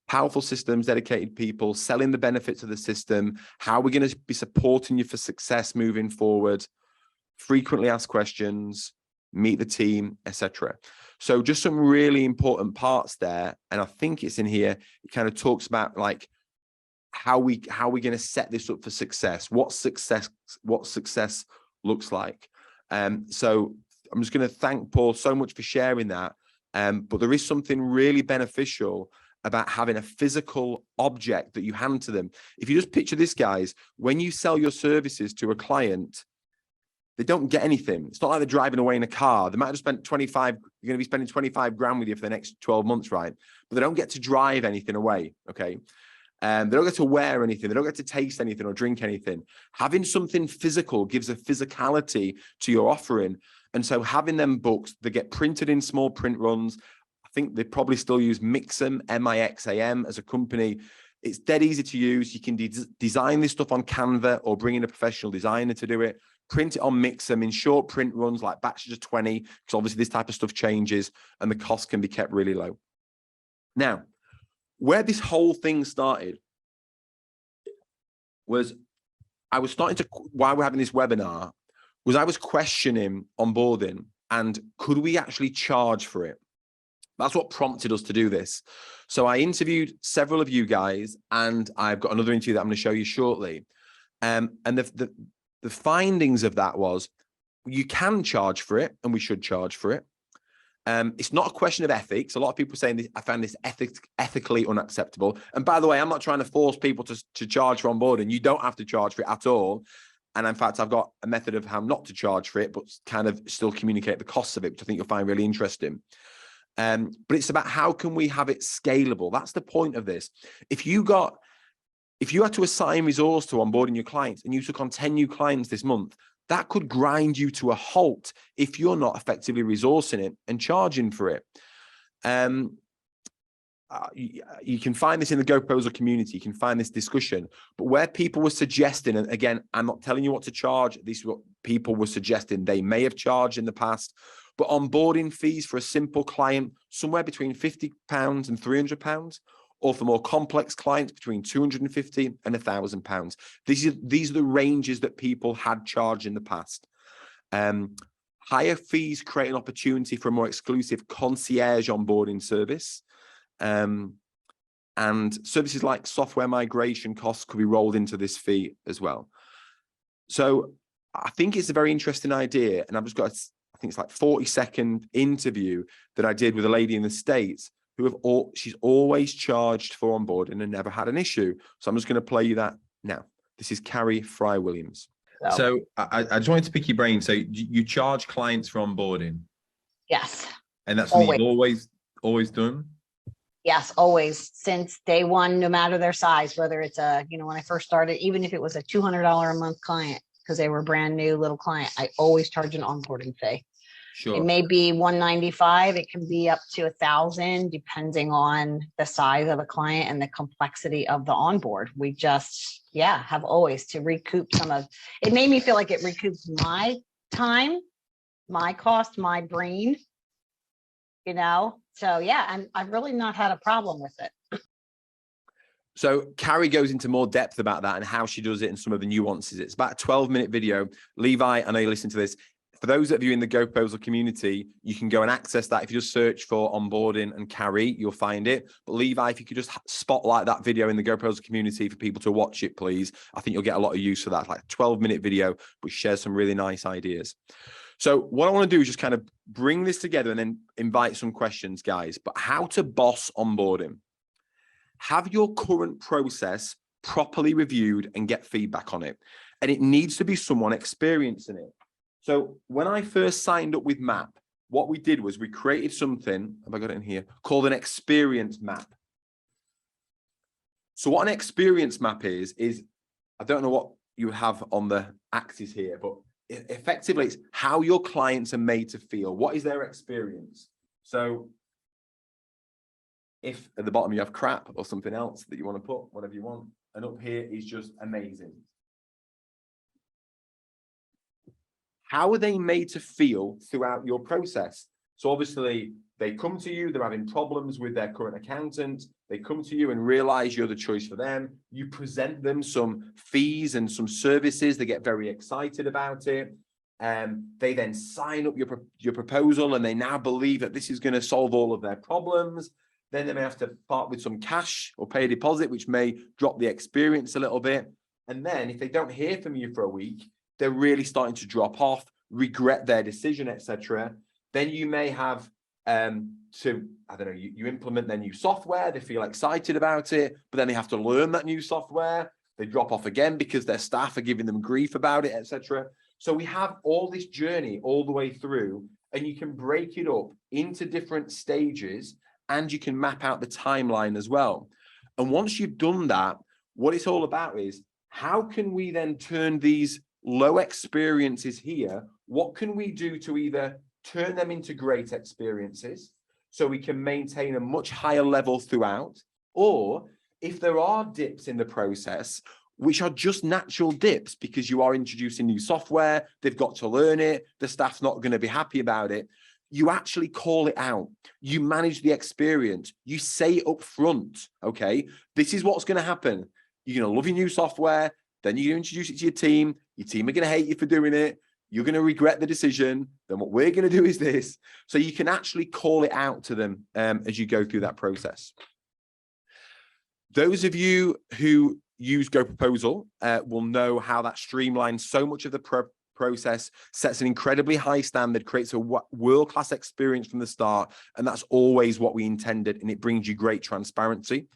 powerful systems, dedicated people, selling the benefits of the system, how we're going to be supporting you for success moving forward, frequently asked questions, meet the team, etc. So just some really important parts there. And I think it's in here. It kind of talks about like how we're going to set this up for success, what success looks like. So I'm just going to thank Paul so much for sharing that. But there is something really beneficial about having a physical object that you hand to them. If you just picture this, guys, when you sell your services to a client, they don't get anything. It's not like they're driving away in a car. They might have spent 25, you're going to be spending 25 grand with you for the next 12 months, right? But they don't get to drive anything away, okay? They don't get to wear anything. They don't get to taste anything or drink anything. Having something physical gives a physicality to your offering. And so having them books that get printed in small print runs, I think they probably still use Mixam, M-I-X-A-M as a company. It's dead easy to use. You can design this stuff on Canva or bring in a professional designer to do it. Print it on Mixam in short print runs, like batches of 20, because obviously this type of stuff changes and the cost can be kept really low. Now, where this whole thing started was I was starting to, while we're having this webinar, was I was questioning onboarding and could we actually charge for it? That's what prompted us to do this. So I interviewed several of you guys, and I've got another interview that I'm going to show you shortly. And the findings of that was you can charge for it, and we should charge for it. It's not a question of ethics. A lot of people saying this, I found this ethically unacceptable. And by the way, I'm not trying to force people to charge for onboarding. You don't have to charge for it at all. And in fact, I've got a method of how not to charge for it, but kind of still communicate the costs of it, which I think you'll find really interesting. But it's about how can we have it scalable? That's the point of this. If you had to assign resource to onboarding your clients and you took on 10 new clients this month, that could grind you to a halt if you're not effectively resourcing it and charging for it. You can find this in the GoProposal community. You can find this discussion, but where people were suggesting, and again, I'm not telling you what to charge. This is what people were suggesting they may have charged in the past, but onboarding fees for a simple client, somewhere between £50 and £300, or for more complex clients between £250 and £1,000. These are the ranges that people had charged in the past. Higher fees create an opportunity for a more exclusive concierge onboarding service. And services like software migration costs could be rolled into this fee as well. So I think it's a very interesting idea. And I've just got, I think it's like 40-second interview that I did with a lady in the States who she's always charged for onboarding and never had an issue. So I'm just going to play you that now. This is Carrie Fry-Williams. So I just wanted to pick your brain. So you charge clients for onboarding? Yes. And that's what you've always done? Yes, always, since day one, no matter their size, whether it's when I first started, even if it was a $200 a month client, because they were a brand new little client, I always charge an onboarding fee. Sure. It may be $195. It can be up to $1,000, depending on the size of the client and the complexity of the onboard. We just, have always to recoup some of it. Made me feel like it recoups my time, my cost, my brain, So and I've really not had a problem with it. So Carrie goes into more depth about that and how she does it and some of the nuances. It's about a 12-minute video. Levi, I know you listen to this. For those of you in the GoProposal community, you can go and access that. If you just search for onboarding and Carrie, you'll find it. But Levi, if you could just spotlight that video in the GoProposal community for people to watch it, please. I think you'll get a lot of use for that. Like a 12-minute video, which shares some really nice ideas. So what I want to do is just kind of bring this together and then invite some questions, guys. But how to boss onboarding? Have your current process properly reviewed and get feedback on it. And it needs to be someone experienced in it. So when I first signed up with MAP, what we did was we created something, have I got it in here, called an experience map. So what an experience map is I don't know what you have on the axis here, but effectively it's how your clients are made to feel. What is their experience? So if at the bottom you have crap or something else that you want to put, whatever you want, and up here is just amazing. How are they made to feel throughout your process? So obviously they come to you, they're having problems with their current accountant. They come to you and realize you're the choice for them. You present them some fees and some services. They get very excited about it. They then sign up your proposal and they now believe that this is going to solve all of their problems. Then they may have to part with some cash or pay a deposit, which may drop the experience a little bit. And then if they don't hear from you for a week, they're really starting to drop off, regret their decision, etc. Then you may have you implement their new software, they feel excited about it, but then they have to learn that new software. They drop off again because their staff are giving them grief about it, etc. So we have all this journey all the way through, and you can break it up into different stages, and you can map out the timeline as well. And once you've done that, what it's all about is how can we then turn these low experiences here, what can we do to either turn them into great experiences so we can maintain a much higher level throughout, or if there are dips in the process, which are just natural dips because you are introducing new software, they've got to learn it, the staff's not going to be happy about it, you actually call it out, you manage the experience, you say up front, okay, this is what's going to happen. You're going to love your new software, then you're going to introduce it to your team are going to hate you for doing it, you're going to regret the decision, then what we're going to do is this. So you can actually call it out to them as you go through that process. Those of you who use GoProposal will know how that streamlines so much of the process, sets an incredibly high standard, creates a world-class experience from the start, and that's always what we intended, and it brings you great transparency.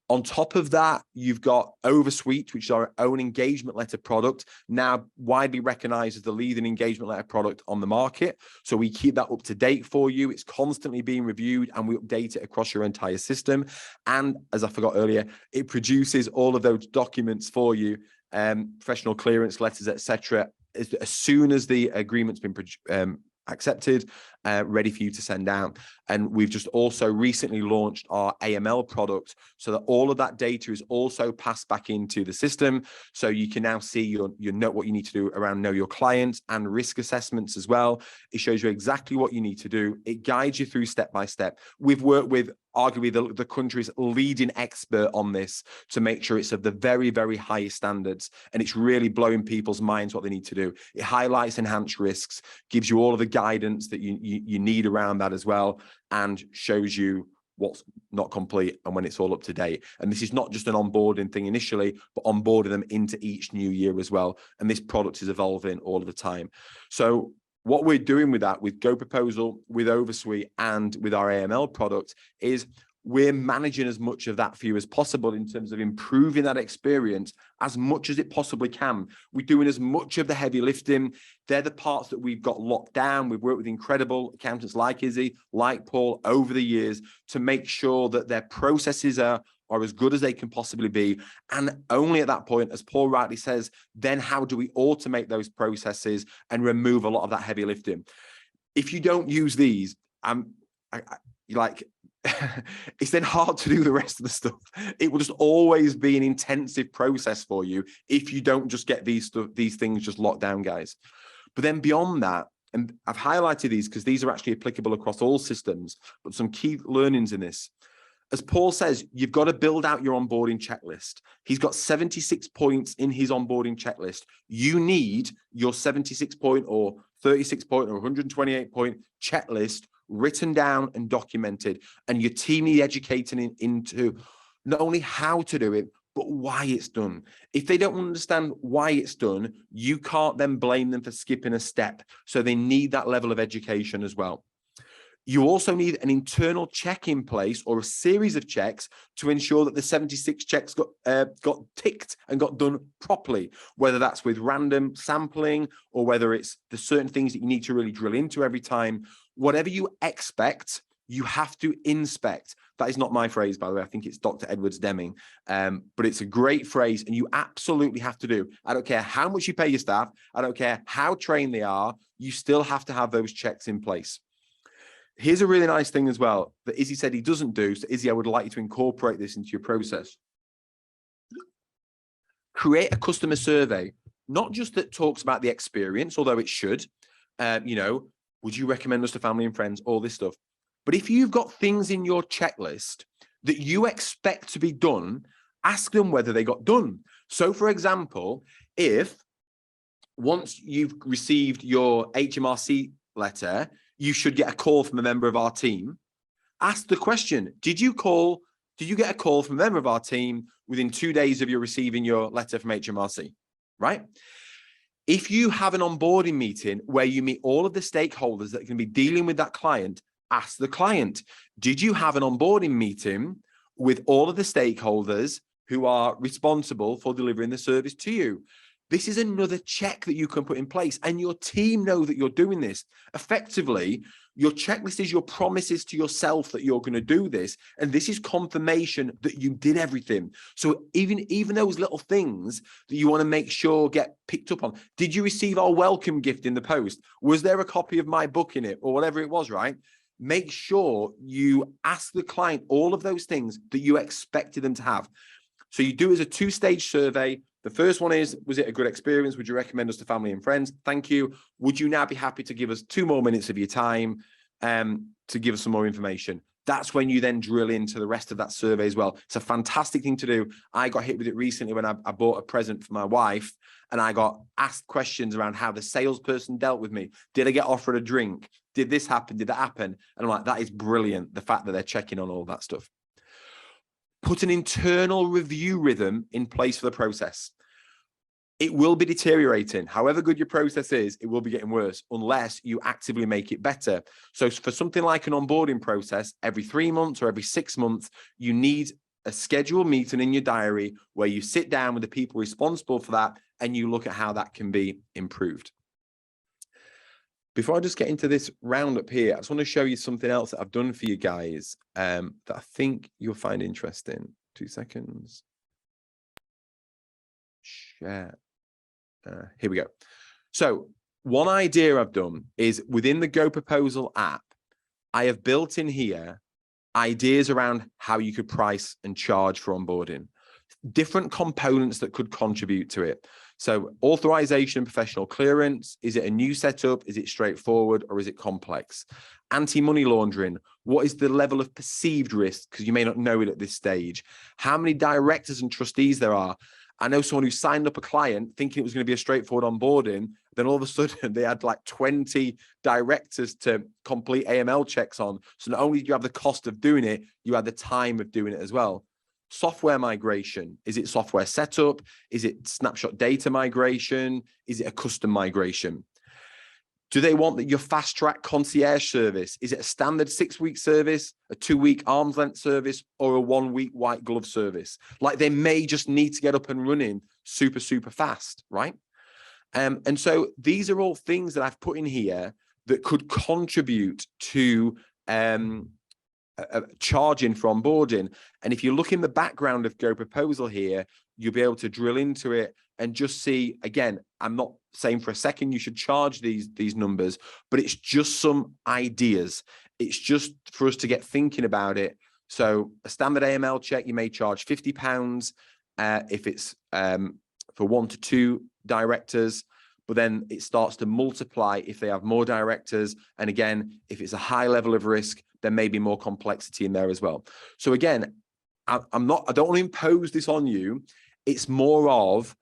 On top of that, you've got Oversuite, which is our own engagement letter product, now widely recognized as the leading engagement letter product on the market. So we keep that up to date for you. It's constantly being reviewed and we update it across your entire system. And as I forgot earlier, it produces all of those documents for you, professional clearance letters, etc., as soon as the agreement's been accepted, ready for you to send out. And we've just also recently launched our AML product so that all of that data is also passed back into the system. So you can now see your know what you need to do around know your client and risk assessments as well. It shows you exactly what you need to do. It guides you through step by step. We've worked with arguably the country's leading expert on this to make sure it's of the very, very highest standards. And it's really blowing people's minds what they need to do. It highlights enhanced risks, gives you all of the guidance that you need around that as well, and shows you what's not complete and when it's all up to date. And this is not just an onboarding thing initially, but onboarding them into each new year as well. And this product is evolving all of the time. So what we're doing with that, with GoProposal, with Oversuite, and with our AML product, is we're managing as much of that for you as possible in terms of improving that experience as much as it possibly can. We're doing as much of the heavy lifting. They're the parts that we've got locked down. We've worked with incredible accountants like Izzy, like Paul, over the years to make sure that their processes are as good as they can possibly be. And only at that point, as Paul rightly says, then how do we automate those processes and remove a lot of that heavy lifting? If you don't use these, it's then hard to do the rest of the stuff. It will just always be an intensive process for you if you don't just get these things just locked down, guys. But then beyond that, and I've highlighted these because these are actually applicable across all systems, but some key learnings in this. As Paul says, you've got to build out your onboarding checklist. He's got 76 points in his onboarding checklist. You need your 76 point or 36 point or 128 point checklist written down and documented. And your team need educating into not only how to do it, but why it's done. If they don't understand why it's done, you can't then blame them for skipping a step. So they need that level of education as well. You also need an internal check in place or a series of checks to ensure that the 76 checks got ticked and got done properly, whether that's with random sampling or whether it's the certain things that you need to really drill into every time. Whatever you expect, you have to inspect. That is not my phrase, by the way. I think it's Dr. Edwards Deming, but it's a great phrase and you absolutely have to do. I don't care how much you pay your staff. I don't care how trained they are. You still have to have those checks in place. Here's a really nice thing as well that Izzy said he doesn't do. So Izzy, I would like you to incorporate this into your process. Create a customer survey, not just that talks about the experience, although it should, would you recommend us to family and friends, all this stuff. But if you've got things in your checklist that you expect to be done, ask them whether they got done. So for example, if once you've received your HMRC letter, you should get a call from a member of our team. Ask the question, did you get a call from a member of our team within 2 days of you receiving your letter from HMRC, right? If you have an onboarding meeting where you meet all of the stakeholders that can be dealing with that client, ask the client, did you have an onboarding meeting with all of the stakeholders who are responsible for delivering the service to you? This is another check that you can put in place and your team know that you're doing this. Effectively, your checklist is your promises to yourself that you're going to do this. And this is confirmation that you did everything. So even those little things that you want to make sure get picked up on. Did you receive our welcome gift in the post? Was there a copy of my book in it or whatever it was, right? Make sure you ask the client all of those things that you expected them to have. So you do it as a two-stage survey. The first one is, was it a good experience? Would you recommend us to family and friends? Thank you. Would you now be happy to give us 2 more minutes of your time to give us some more information? That's when you then drill into the rest of that survey as well. It's a fantastic thing to do. I got hit with it recently when I bought a present for my wife and I got asked questions around how the salesperson dealt with me. Did I get offered a drink? Did this happen? Did that happen? And I'm like, that is brilliant. The fact that they're checking on all that stuff. Put an internal review rhythm in place for the process. It will be deteriorating. However good your process is, it will be getting worse unless you actively make it better. So for something like an onboarding process, every 3 months or every 6 months, you need a scheduled meeting in your diary where you sit down with the people responsible for that and you look at how that can be improved. Before I just get into this roundup here, I just want to show you something else that I've done for you guys that I think you'll find interesting. 2 seconds. Share. Here we go. So one idea I've done is within the GoProposal app, I have built in here ideas around how you could price and charge for onboarding, different components that could contribute to it. So authorization and professional clearance, is it a new setup? Is it straightforward or is it complex? Anti-money laundering, what is the level of perceived risk? Because you may not know it at this stage. How many directors and trustees there are? I know someone who signed up a client thinking it was going to be a straightforward onboarding. Then all of a sudden they had like 20 directors to complete AML checks on. So not only do you have the cost of doing it, you have the time of doing it as well. Software migration, is it software setup? Is it snapshot data migration? Is it a custom migration? Do they want that your fast track concierge service? Is it a standard 6-week service, a 2-week arm's length service, or a 1-week white glove service? Like they may just need to get up and running super, super fast, right? And so these are all things that I've put in here that could contribute to charging for onboarding. And if you look in the background of GoProposal here, you'll be able to drill into it and just see, again, I'm not saying for a second you should charge these numbers, but it's just some ideas. It's just for us to get thinking about it. So a standard AML check, you may charge £50 if it's for 1 to 2 directors, but then it starts to multiply if they have more directors. And again, if it's a high level of risk, there may be more complexity in there as well. So again, I don't want to impose this on you. It's more of,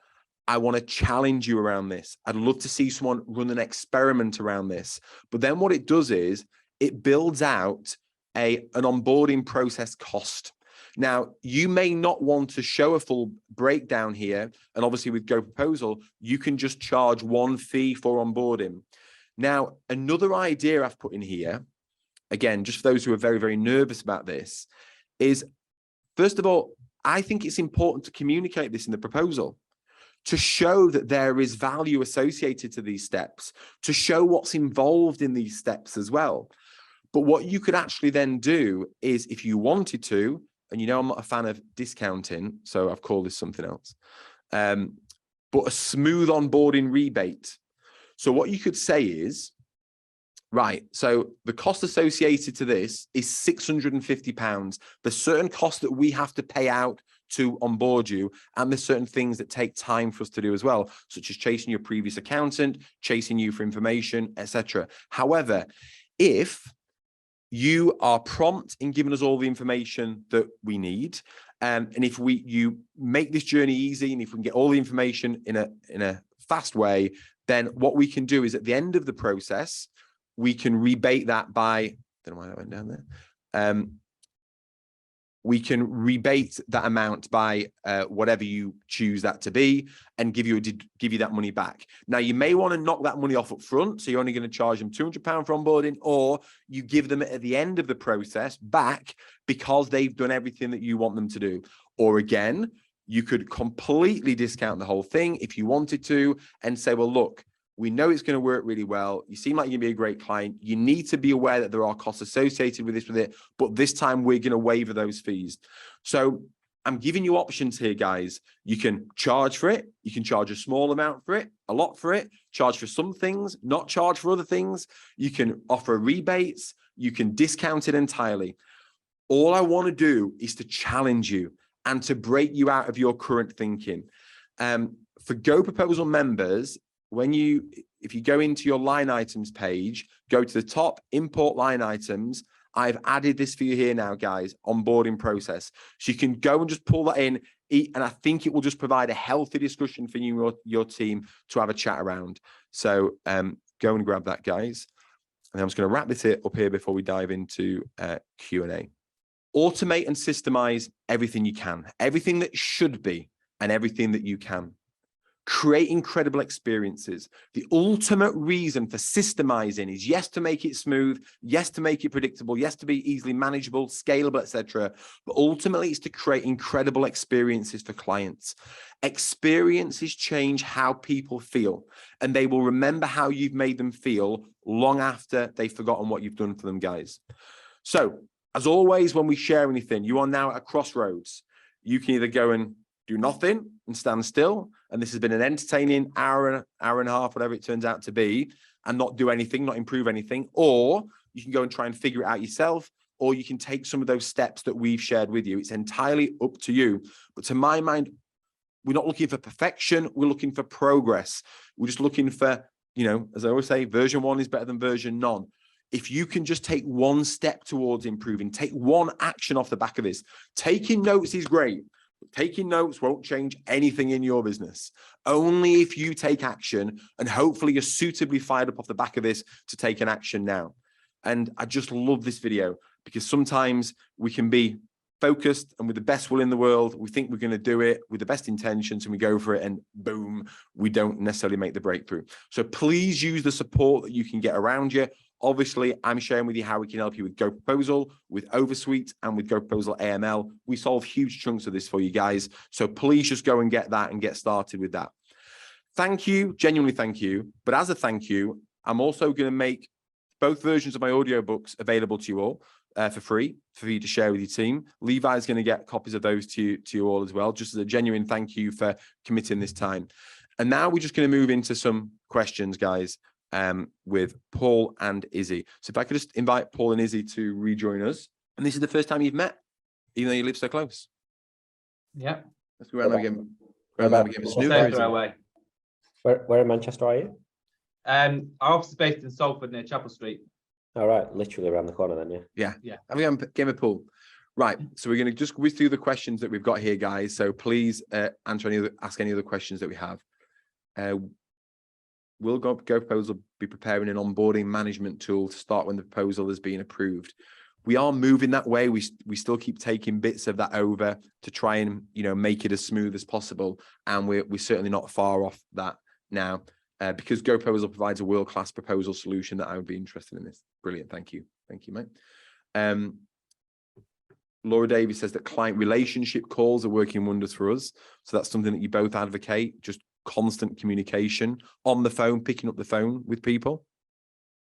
I want to challenge you around this. I'd love to see someone run an experiment around this. But then what it does is it builds out an onboarding process cost. Now, you may not want to show a full breakdown here. And obviously with GoProposal, you can just charge one fee for onboarding. Now, another idea I've put in here, again, just for those who are very, very nervous about this, is, first of all, I think it's important to communicate this in the proposal, to show that there is value associated to these steps, to show what's involved in these steps as well. But what you could actually then do is, if you wanted to, and you know I'm not a fan of discounting, so I've called this something else, but a smooth onboarding rebate. So what you could say is, right, so the cost associated to this is £650. There's certain costs that we have to pay out to onboard you, and there's certain things that take time for us to do as well, such as chasing your previous accountant, chasing you for information, etc. However, if you are prompt in giving us all the information that we need, and if you make this journey easy, and if we can get all the information in a fast way, then what we can do is at the end of the process, we can rebate that by, I don't know why that went down there. We can rebate that amount by whatever you choose that to be, and give you that money back. Now, you may want to knock that money off up front, so you're only going to charge them £200 for onboarding, or you give them it at the end of the process back because they've done everything that you want them to do. Or again, you could completely discount the whole thing if you wanted to, and say, well, look, we know it's going to work really well. You seem like you're going to be a great client. You need to be aware that there are costs associated with it, but this time we're going to waiver those fees. So I'm giving you options here, guys. You can charge for it. You can charge a small amount for it, a lot for it, charge for some things, not charge for other things. You can offer rebates. You can discount it entirely. All I want to do is to challenge you and to break you out of your current thinking. For GoProposal members, if you go into your line items page, go to the top, import line items. I've added this for you here now, guys, onboarding process. So you can go and just pull that in, and I think it will just provide a healthy discussion for you and your team to have a chat around. So go and grab that, guys. And I'm just going to wrap this up here before we dive into Q&A. Automate and systemize everything you can, everything that should be, and everything that you can. Create incredible experiences. The ultimate reason for systemizing is, yes, to make it smooth, yes, to make it predictable, yes, to be easily manageable, scalable, etc. But ultimately, it's to create incredible experiences for clients. Experiences change how people feel, and they will remember how you've made them feel long after they've forgotten what you've done for them, guys. So, as always, when we share anything, you are now at a crossroads. You can either go and do nothing and stand still, and this has been an entertaining hour and a half, whatever it turns out to be, and not do anything, not improve anything, or you can go and try and figure it out yourself, or you can take some of those steps that we've shared with you. It's entirely up to you. But to my mind, we're not looking for perfection. We're looking for progress. We're just looking for, you know, as I always say, version 1 is better than version none. If you can just take one step towards improving, take one action off the back of this. Taking notes is great. But taking notes won't change anything in your business. Only if you take action, and hopefully you're suitably fired up off the back of this to take an action now. And I just love this video because sometimes we can be focused and with the best will in the world, we think we're going to do it with the best intentions and we go for it and boom, we don't necessarily make the breakthrough. So please use the support that you can get around you. Obviously, I'm sharing with you how we can help you with GoProposal, with Oversuite, and with GoProposal AML. We solve huge chunks of this for you guys. So please just go and get that and get started with that. Thank you, genuinely thank you. But as a thank you, I'm also going to make both versions of my audiobooks available to you all for free, for you to share with your team. Levi's going to get copies of those to you all as well, just as a genuine thank you for committing this time. And now we're just going to move into some questions, guys, with Paul and Izzy. So if I could just invite Paul and Izzy to rejoin us. And this is the first time you've met, even though you live so close. Yeah. Let's go around again. Where in Manchester are you? Our office is based in Salford near Chapel Street. All right, literally around the corner then, Yeah. Yeah. Have a game of pool. Right. So we're going to just whiz through the questions that we've got here, guys. So please ask any other questions that we have. Will GoProposal be preparing an onboarding management tool to start when the proposal has been approved? We are moving that way. We still keep taking bits of that over to try and, you know, make it as smooth as possible. And we're certainly not far off that now. Because GoProposal provides a world-class proposal solution that I would be interested in this. Brilliant. Thank you. Thank you, mate. Laura Davies says that client relationship calls are working wonders for us. So that's something that you both advocate, just constant communication on the phone, picking up the phone with people.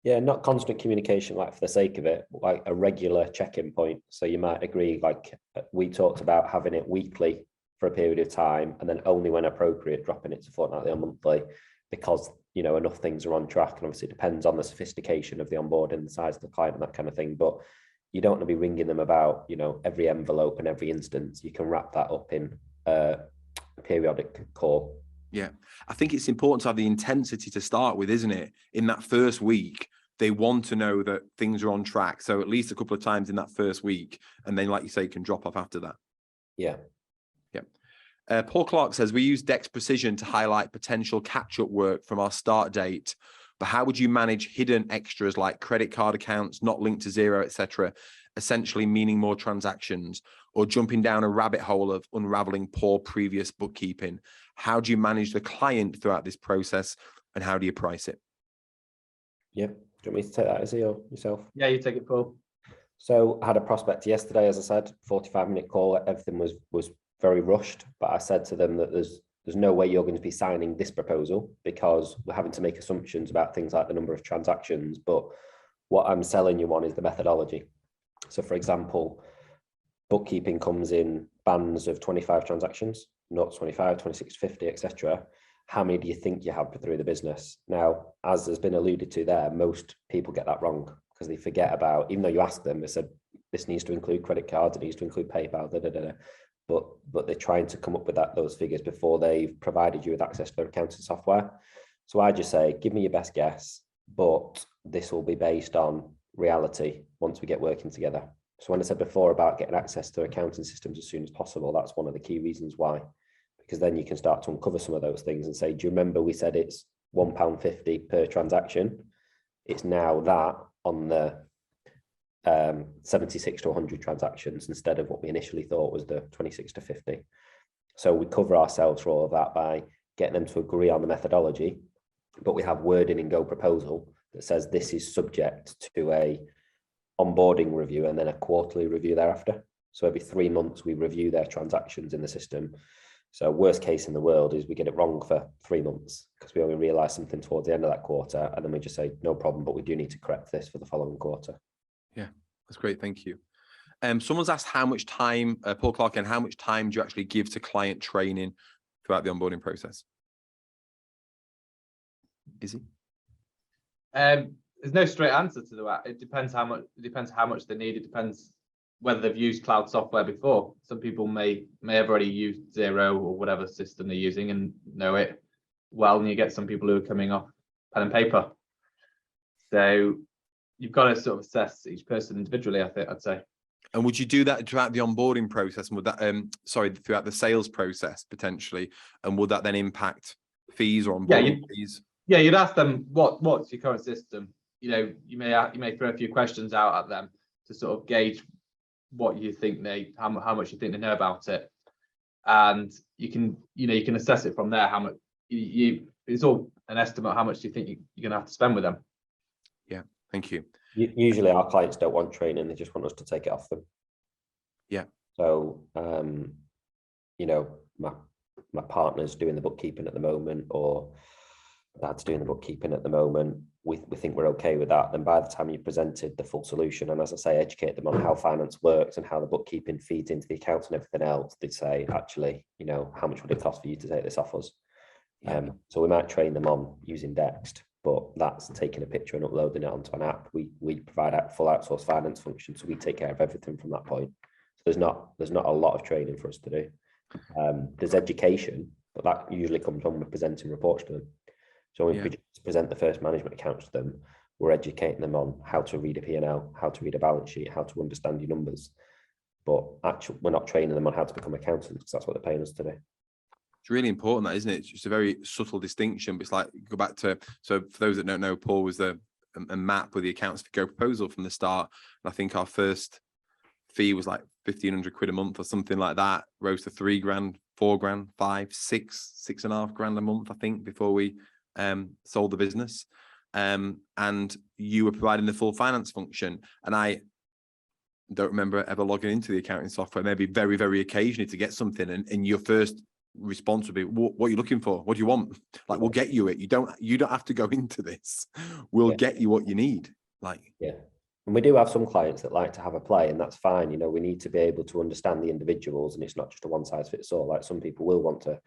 Yeah, not constant communication, like for the sake of it, like a regular check-in point. So you might agree, like we talked about having it weekly for a period of time, and then only when appropriate, dropping it to fortnightly or monthly, because, you know, enough things are on track. And obviously it depends on the sophistication of the onboarding, the size of the client and that kind of thing. But you don't want to be ringing them about, you know, every envelope and every instance. You can wrap that up in a periodic call. Yeah, I think it's important to have the intensity to start with, isn't it? In that first week, they want to know that things are on track. So at least a couple of times in that first week, and then, like you say, can drop off after that. Yeah. Paul Clark says, we use Dex Precision to highlight potential catch-up work from our start date, but how would you manage hidden extras like credit card accounts not linked to zero, etc., essentially meaning more transactions, or jumping down a rabbit hole of unraveling poor previous bookkeeping? How do you manage the client throughout this process, and how do you price it? Yeah. Do you want me to take that, Izzy, or yourself? Yeah, you take it, Paul. So I had a prospect yesterday, as I said, 45-minute call. Everything was very rushed, but I said to them that there's no way you're going to be signing this proposal because we're having to make assumptions about things like the number of transactions. But what I'm selling you on is the methodology. So, for example, bookkeeping comes in bands of 25 transactions, not 25, 26, 50, etc. How many do you think you have through the business? Now, as has been alluded to there, most people get that wrong because they forget about, even though you ask them, they said, this needs to include credit cards, it needs to include PayPal, but they're trying to come up with those figures before they've provided you with access to their accounting software. So I just say, give me your best guess, but this will be based on reality once we get working together. So when I said before about getting access to accounting systems as soon as possible, that's one of the key reasons why, because then you can start to uncover some of those things and say, do you remember we said it's £1.50 per transaction? It's now that on the 76 to 100 transactions instead of what we initially thought was the 26 to 50. So we cover ourselves for all of that by getting them to agree on the methodology, but we have wording in GoProposal that says this is subject to a onboarding review and then a quarterly review thereafter. So every 3 months we review their transactions in the system. So worst case in the world is we get it wrong for 3 months because we only realize something towards the end of that quarter, and then we just say no problem, but we do need to correct this for the following quarter. Yeah, that's great. Thank you. Someone's asked how much time, Paul Clark, and how much time do you actually give to client training throughout the onboarding process? Izzy? There's no straight answer to that. It depends how much. It depends how much they need. It depends whether they've used cloud software before. Some people may have already used Xero or whatever system they're using and know it well, and you get some people who are coming off pen and paper. So you've got to sort of assess each person individually, I'd say. And would you do that throughout the onboarding process? And would that, throughout the sales process potentially? And would that then impact fees or onboarding fees? Yeah, you'd ask them what's your current system. You know, you may throw a few questions out at them to sort of gauge what you think how much you think they know about it, and you can assess it from there. How much it's all an estimate. How much do you think you're going to have to spend with them? Yeah, thank you. Usually our clients don't want training, they just want us to take it off them. Yeah. So you know, my partner's doing the bookkeeping at the moment, or dad's doing the bookkeeping at the moment. We think we're okay with that. Then by the time you presented the full solution, and as I say, educate them on how finance works and how the bookkeeping feeds into the accounts and everything else, they'd say, actually, you know, how much would it cost for you to take this off us? Yeah. So we might train them on using Dext, but that's taking a picture and uploading it onto an app. We provide a full outsourced finance function, so we take care of everything from that point. So there's not a lot of training for us to do. There's education, but that usually comes when we're presenting reports to them. So when we present the first management accounts to them, we're educating them on how to read a P&L, how to read a balance sheet, how to understand your numbers. But actually, we're not training them on how to become accountants, because that's what they're paying us to do. It's really important, that, isn't it? It's just a very subtle distinction, but it's like, go back to, so for those that don't know, Paul was a map with the accounts for GoProposal from the start. And I think our first fee was like 1,500 quid a month or something like that, rose to 3 grand, 4 grand, 5, 6, 6.5 grand a month, I think, before we sold the business. And you were providing the full finance function. And I don't remember ever logging into the accounting software, maybe very, very occasionally to get something. And your first response would be, what are you looking for? What do you want? Like, we'll get you it. You don't have to go into this. We'll get you what you need. Like, yeah. And we do have some clients that like to have a play, and that's fine. You know, we need to be able to understand the individuals, and it's not just a one size fits all. Like, some people will want to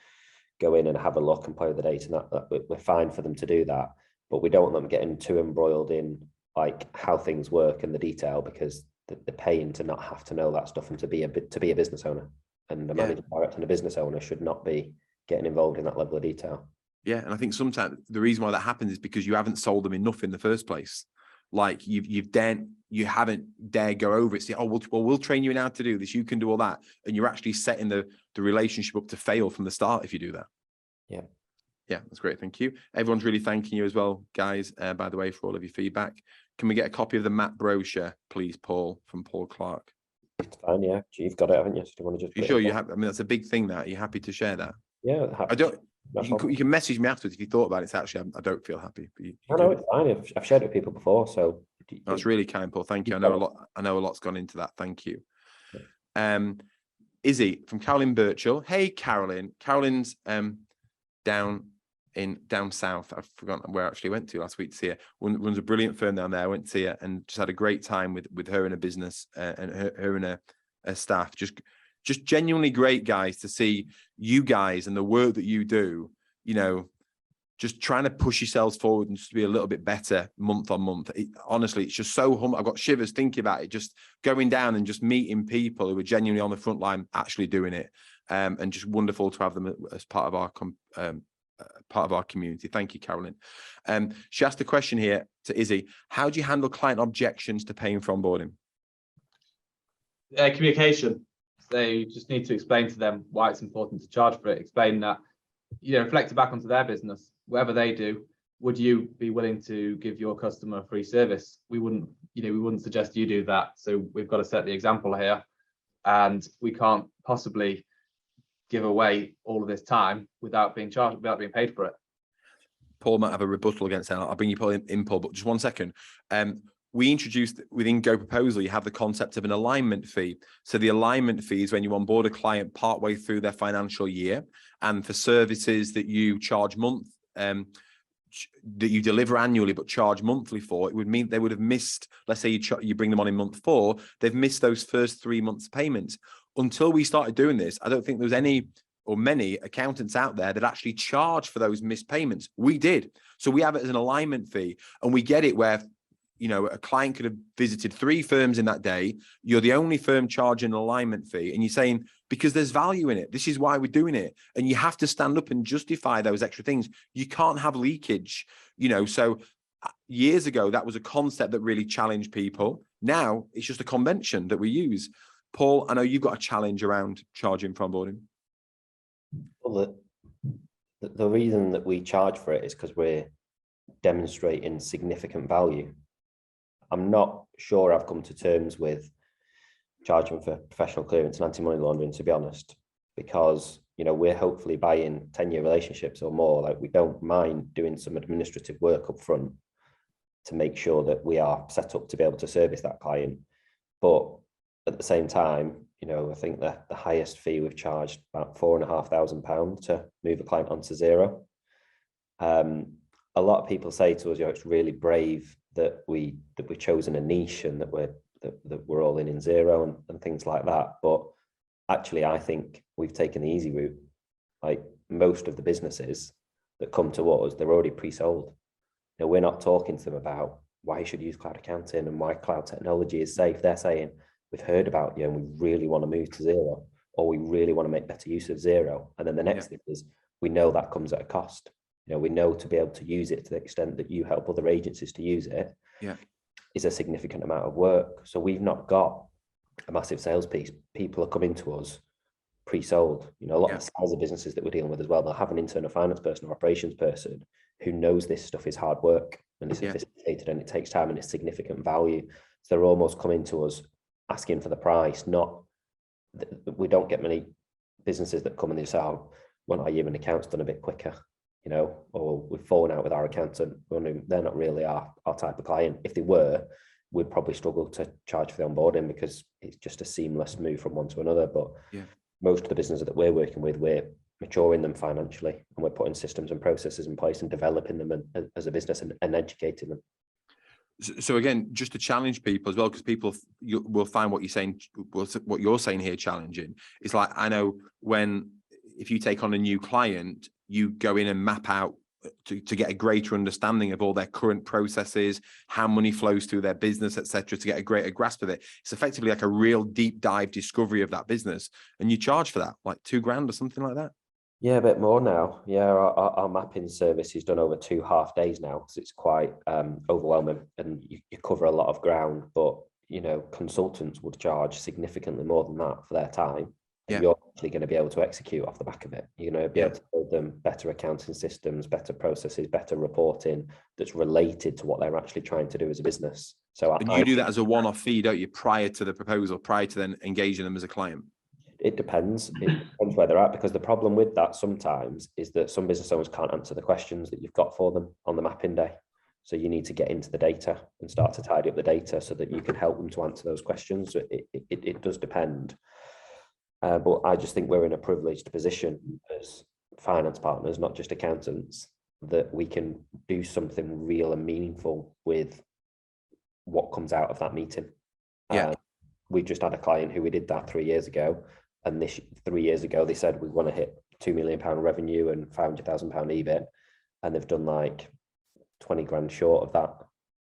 go in and have a look and play with the data, and that we're fine for them to do that, but we don't want them getting too embroiled in like how things work and the detail, because they're paying to not have to know that stuff and to be a business owner. And a managing director and a business owner should not be getting involved in that level of detail. Yeah, and I think sometimes the reason why that happens is because you haven't sold them enough in the first place. Like, you haven't dared go over it. Say, oh, we'll train you in how to do this. You can do all that, and you're actually setting the relationship up to fail from the start if you do that. Yeah, that's great. Thank you. Everyone's really thanking you as well, guys. By the way, for all of your feedback. Can we get a copy of the map brochure, please, Paul, from Paul Clark? It's fine. Yeah, you've got it, haven't you? So do you want to just? You sure you have? I mean, that's a big thing. That, are you happy to share that? Yeah, I don't. You can message me afterwards if you thought about it. It's actually, I don't feel happy. But no, it's fine. I've shared it with people before, so that's really kind, Paul. Thank you. I know a lot's gone into that. Thank you. Izzy from Carolyn Birchall. Hey, Carolyn. Carolyn's down south. I've forgotten where I actually went to last week to see her. Runs a brilliant firm down there. I went to see her and just had a great time with her and her business and her and her staff. Just genuinely great, guys, to see you guys and the work that you do, you know, just trying to push yourselves forward and just be a little bit better month on month. Honestly, it's just so humble. I've got shivers thinking about it, just going down and just meeting people who are genuinely on the front line, actually doing it. And just wonderful to have them as part of our community. Thank you, Carolyn. She asked a question here to Izzy. How do you handle client objections to paying for onboarding? Communication. They just need to explain to them why it's important to charge for it. Explain that, you know, reflect it back onto their business. Whatever they do, would you be willing to give your customer a free service? We wouldn't suggest you do that. So we've got to set the example here, and we can't possibly give away all of this time without being charged, without being paid for it. Paul might have a rebuttal against that. I'll bring you Paul in, Paul, but just 1 second. We introduced within GoProposal, you have the concept of an alignment fee. So the alignment fee is when you onboard a client partway through their financial year, and for services that you charge that you deliver annually but charge monthly for, it would mean they would have missed, let's say you bring them on in month 4, they've missed those first 3 months payments. Until we started doing this, I don't think there was any or many accountants out there that actually charge for those missed payments. We did. So we have it as an alignment fee, and we get it where, you know, a client could have visited 3 firms in that day. You're the only firm charging an alignment fee, and you're saying, because there's value in it. This is why we're doing it. And you have to stand up and justify those extra things. You can't have leakage, you know. So years ago, that was a concept that really challenged people. Now it's just a convention that we use. Paul, I know you've got a challenge around charging for onboarding. Well, the reason that we charge for it is because we're demonstrating significant value. I'm not sure I've come to terms with charging for professional clearance and anti-money laundering, to be honest, because, you know, we're hopefully buying 10-year relationships or more. Like, we don't mind doing some administrative work up front to make sure that we are set up to be able to service that client. But at the same time, you know, I think that the highest fee we've charged about £4,500 to move a client onto zero. A lot of people say to us, you know, it's really brave that we've chosen a niche and that we're all in zero and things like that. But actually, I think we've taken the easy route. Like, most of the businesses that come to us, they're already pre-sold. You know, we're not talking to them about why you should use cloud accounting and why cloud technology is safe. They're saying, we've heard about you and we really want to move to zero, or we really want to make better use of zero. And then the next thing is, we know that comes at a cost. You know, we know to be able to use it to the extent that you help other agencies to use it is a significant amount of work. So we've not got a massive sales piece. People are coming to us pre-sold. You know, a lot of the size of businesses that we're dealing with as well, they'll have an internal finance person or operations person who knows this stuff is hard work and it's sophisticated and it takes time and it's significant value. So they're almost coming to us asking for the price. Not, we don't get many businesses that come and they say, oh, well, our year-end account's done a bit quicker, you know, or we've fallen out with our accountant. They're not really our type of client. If they were, we'd probably struggle to charge for the onboarding because it's just a seamless move from one to another. But most of the businesses that we're working with, we're maturing them financially and we're putting systems and processes in place and developing them as a business and educating them. So again, just to challenge people as well, because people will find what you're saying here challenging. It's like, I know if you take on a new client, you go in and map out to get a greater understanding of all their current processes, how money flows through their business, etc., to get a greater grasp of it. It's effectively like a real deep dive discovery of that business, and you charge for that, like $2,000 or something like that. Yeah, a bit more now. Yeah, our mapping service is done over 2 half days now because it's quite overwhelming and you cover a lot of ground. But, you know, consultants would charge significantly more than that for their time. And you're actually going to be able to execute off the back of it. You're going to be able to build them better accounting systems, better processes, better reporting that's related to what they're actually trying to do as a business. So and you do that as a one-off fee, don't you, prior to the proposal, prior to then engaging them as a client? It depends. It depends where they're at, because the problem with that sometimes is that some business owners can't answer the questions that you've got for them on the mapping day. So you need to get into the data and start to tidy up the data so that you can help them to answer those questions. So it does depend. But I just think we're in a privileged position as finance partners, not just accountants, that we can do something real and meaningful with what comes out of that meeting. We just had a client who we did that 3 years ago. And 3 years ago, they said, we want to hit £2 million revenue and £500,000 EBIT. And they've done like 20 grand short of that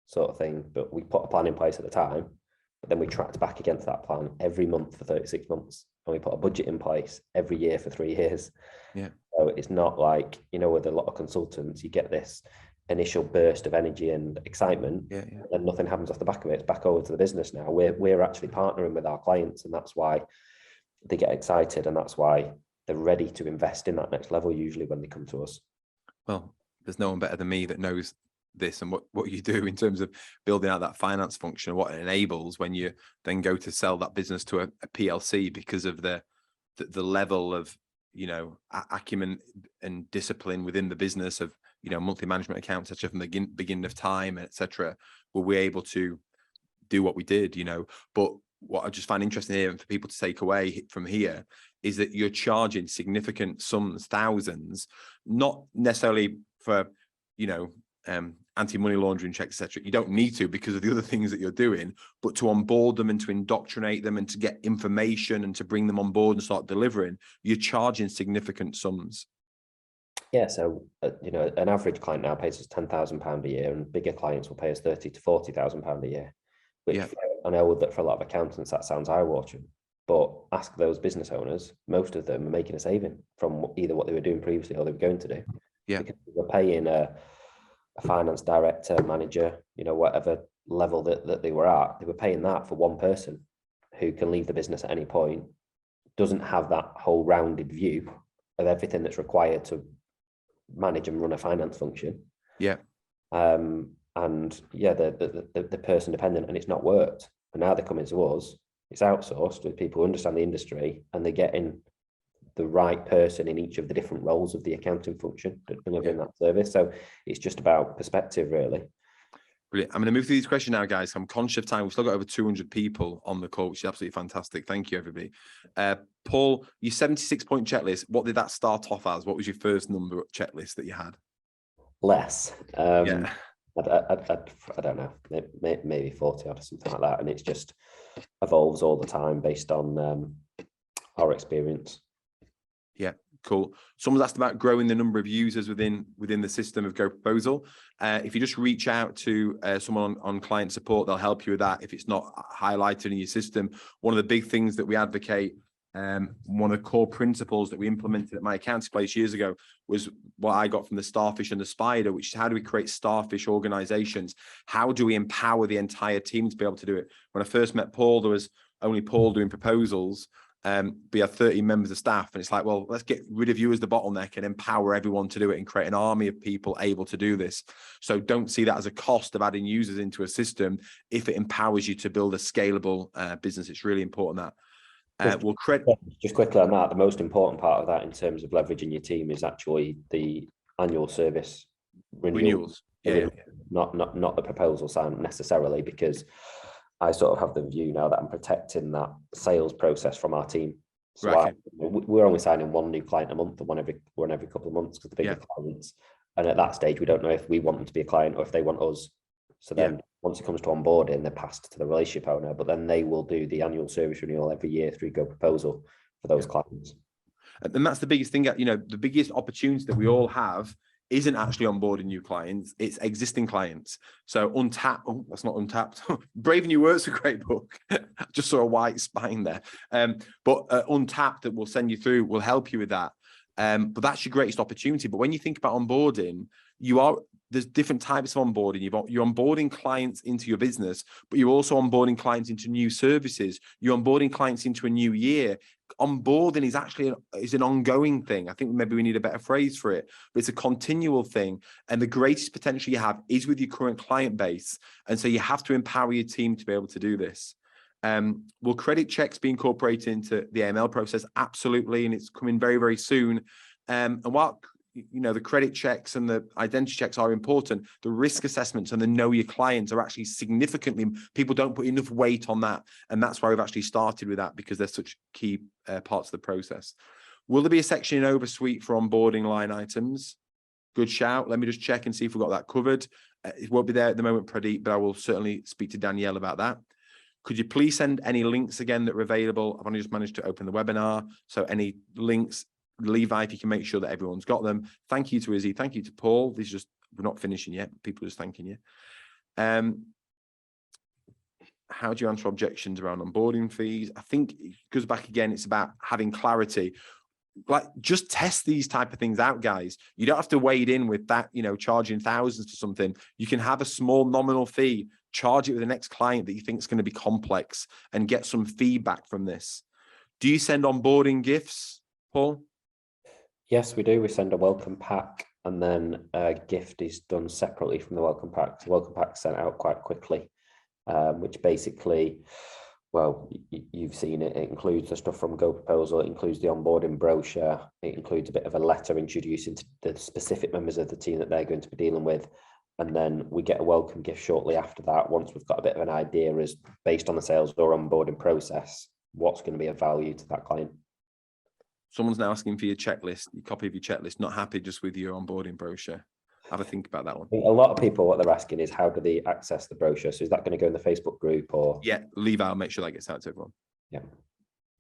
sort of thing. But we put a plan in place at the time, but then we tracked back against that plan every month for 36 months. And we put a budget in place every year for 3 years. So it's not like, you know, with a lot of consultants, you get this initial burst of energy and excitement, and nothing happens off the back of it. It's back over to the business now. We're actually partnering with our clients, and that's why they get excited, and that's why they're ready to invest in that next level usually when they come to us. Well, there's no one better than me that knows this and what you do in terms of building out that finance function, what it enables when you then go to sell that business to a PLC, because of the level of, you know, acumen and discipline within the business of, you know, monthly management accounts, etc., from the beginning of time, etc., were we able to do what we did, you know. But what I just find interesting here, and for people to take away from here, is that you're charging significant sums, thousands, not necessarily for, anti-money laundering checks, etc. You don't need to because of the other things that you're doing, but to onboard them and to indoctrinate them and to get information and to bring them on board and start delivering, you're charging significant sums. Yeah, so an average client now pays us £10,000 a year, and bigger clients will pay us £30,000 to £40,000 a year. Which I know that for a lot of accountants that sounds eye-watering, but ask those business owners, most of them are making a saving from either what they were doing previously or they were going to do. Yeah, because we're paying a finance director, manager, whatever level that they were at, they were paying that for one person who can leave the business at any point, doesn't have that whole rounded view of everything that's required to manage and run a finance function. Yeah. And yeah, the person dependent, and it's not worked. And now they're coming to us. It's outsourced with people who understand the industry, and they're getting the right person in each of the different roles of the accounting function delivering that service. So it's just about perspective, really. Brilliant. I'm going to move through these questions now, guys. I'm conscious of time. We've still got over 200 people on the call, which is absolutely fantastic. Thank you, everybody. Paul, your 76-point checklist, what did that start off as? What was your first number checklist that you had? Less. I don't know, maybe 40 or something like that. And it just evolves all the time based on our experience. Yeah, cool. Someone's asked about growing the number of users within the system of GoProposal. If you just reach out to someone on client support, they'll help you with that. If it's not highlighted in your system, one of the big things that we advocate, one of the core principles that we implemented at my accounting place years ago was what I got from the Starfish and the Spider, which is how do we create Starfish organizations? How do we empower the entire team to be able to do it? When I first met Paul, there was only Paul doing proposals. We have 30 members of staff, and it's like, well, let's get rid of you as the bottleneck and empower everyone to do it and create an army of people able to do this. So don't see that as a cost of adding users into a system if it empowers you to build a scalable business. It's really important that. Just quickly on that, the most important part of that in terms of leveraging your team is actually the annual service renewals. Not the proposal sign necessarily, because I sort of have the view now that I'm protecting that sales process from our team. So we're only signing one new client a month, and one every couple of months, because the bigger clients. And at that stage, we don't know if we want them to be a client or if they want us. So then once it comes to onboarding, they're passed to the relationship owner, but then they will do the annual service renewal every year through GoProposal for those clients. And that's the biggest thing, the biggest opportunity that we all have isn't actually onboarding new clients, it's existing clients. So Untapped, that's not Untapped. Brave New Words, a great book. Just saw a white spine there. But Untapped that will send you through will help you with that. But that's your greatest opportunity. But when you think about onboarding, there's different types of onboarding. You're onboarding clients into your business, but you're also onboarding clients into new services. You're onboarding clients into a new year. Onboarding is actually an ongoing thing. I think maybe we need a better phrase for it, but it's a continual thing. And the greatest potential you have is with your current client base. And so you have to empower your team to be able to do this. Will credit checks be incorporated into the AML process? Absolutely. And it's coming very, very soon. And while the credit checks and the identity checks are important, the risk assessments and the know your clients are actually significantly, people don't put enough weight on that. And that's why we've actually started with that, because they're such key parts of the process. Will there be a section in Oversuite for onboarding line items? Good shout. Let me just check and see if we've got that covered. It won't be there at the moment, Pradeep, but I will certainly speak to Danielle about that. Could you please send any links again that are available? I've only just managed to open the webinar. So any links, Levi, if you can make sure that everyone's got them. Thank you to Izzy. Thank you to Paul. We're not finishing yet. People are just thanking you. How do you answer objections around onboarding fees? I think it goes back again. It's about having clarity. Like, just test these type of things out, guys. You don't have to wade in with that, charging thousands for something. You can have a small nominal fee, charge it with the next client that you think is going to be complex, and get some feedback from this. Do you send onboarding gifts, Paul? Yes, we do. We send a welcome pack, and then a gift is done separately from the welcome pack. The welcome pack is sent out quite quickly, which basically, well, you've seen it. It includes the stuff from GoProposal. It includes the onboarding brochure. It includes a bit of a letter introducing to the specific members of the team that they're going to be dealing with. And then we get a welcome gift shortly after that, once we've got a bit of an idea as based on the sales or onboarding process, what's going to be of value to that client. Someone's now asking for your checklist, your copy of your checklist, not happy just with your onboarding brochure. have a think about that one. A lot of people, what they're asking is, how do they access the brochure? So is that going to go in the Facebook group or? Yeah, leave out, make sure that gets out to everyone. Yeah.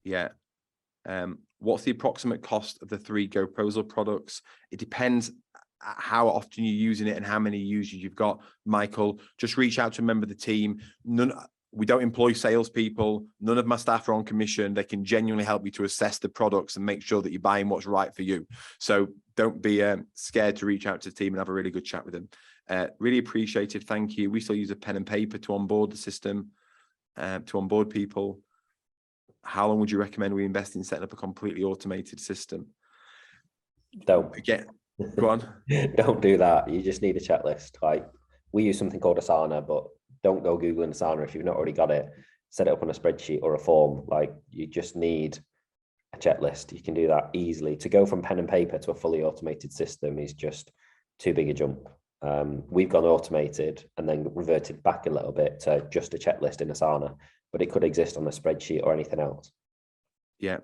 Yeah. What's the approximate cost of the 3 GoProposal products? It depends how often you're using it and how many users you've got. Michael, just reach out to a member of the team. We don't employ salespeople. None of my staff are on commission. They can genuinely help you to assess the products and make sure that you're buying what's right for you. So don't be scared to reach out to the team and have a really good chat with them. Really appreciate it. Thank you. We still use a pen and paper to onboard the system, to onboard people. How long would you recommend we invest in setting up a completely automated system? Don't. Again, go on. Don't do that. You just need a checklist. Like, we use something called Asana, but don't go Googling Asana if you've not already got it. Set it up on a spreadsheet or a form. Like, you just need a checklist. You can do that easily. To go from pen and paper to a fully automated system is just too big a jump. We've gone automated and then reverted back a little bit to just a checklist in Asana, but it could exist on a spreadsheet or anything else. Yeah.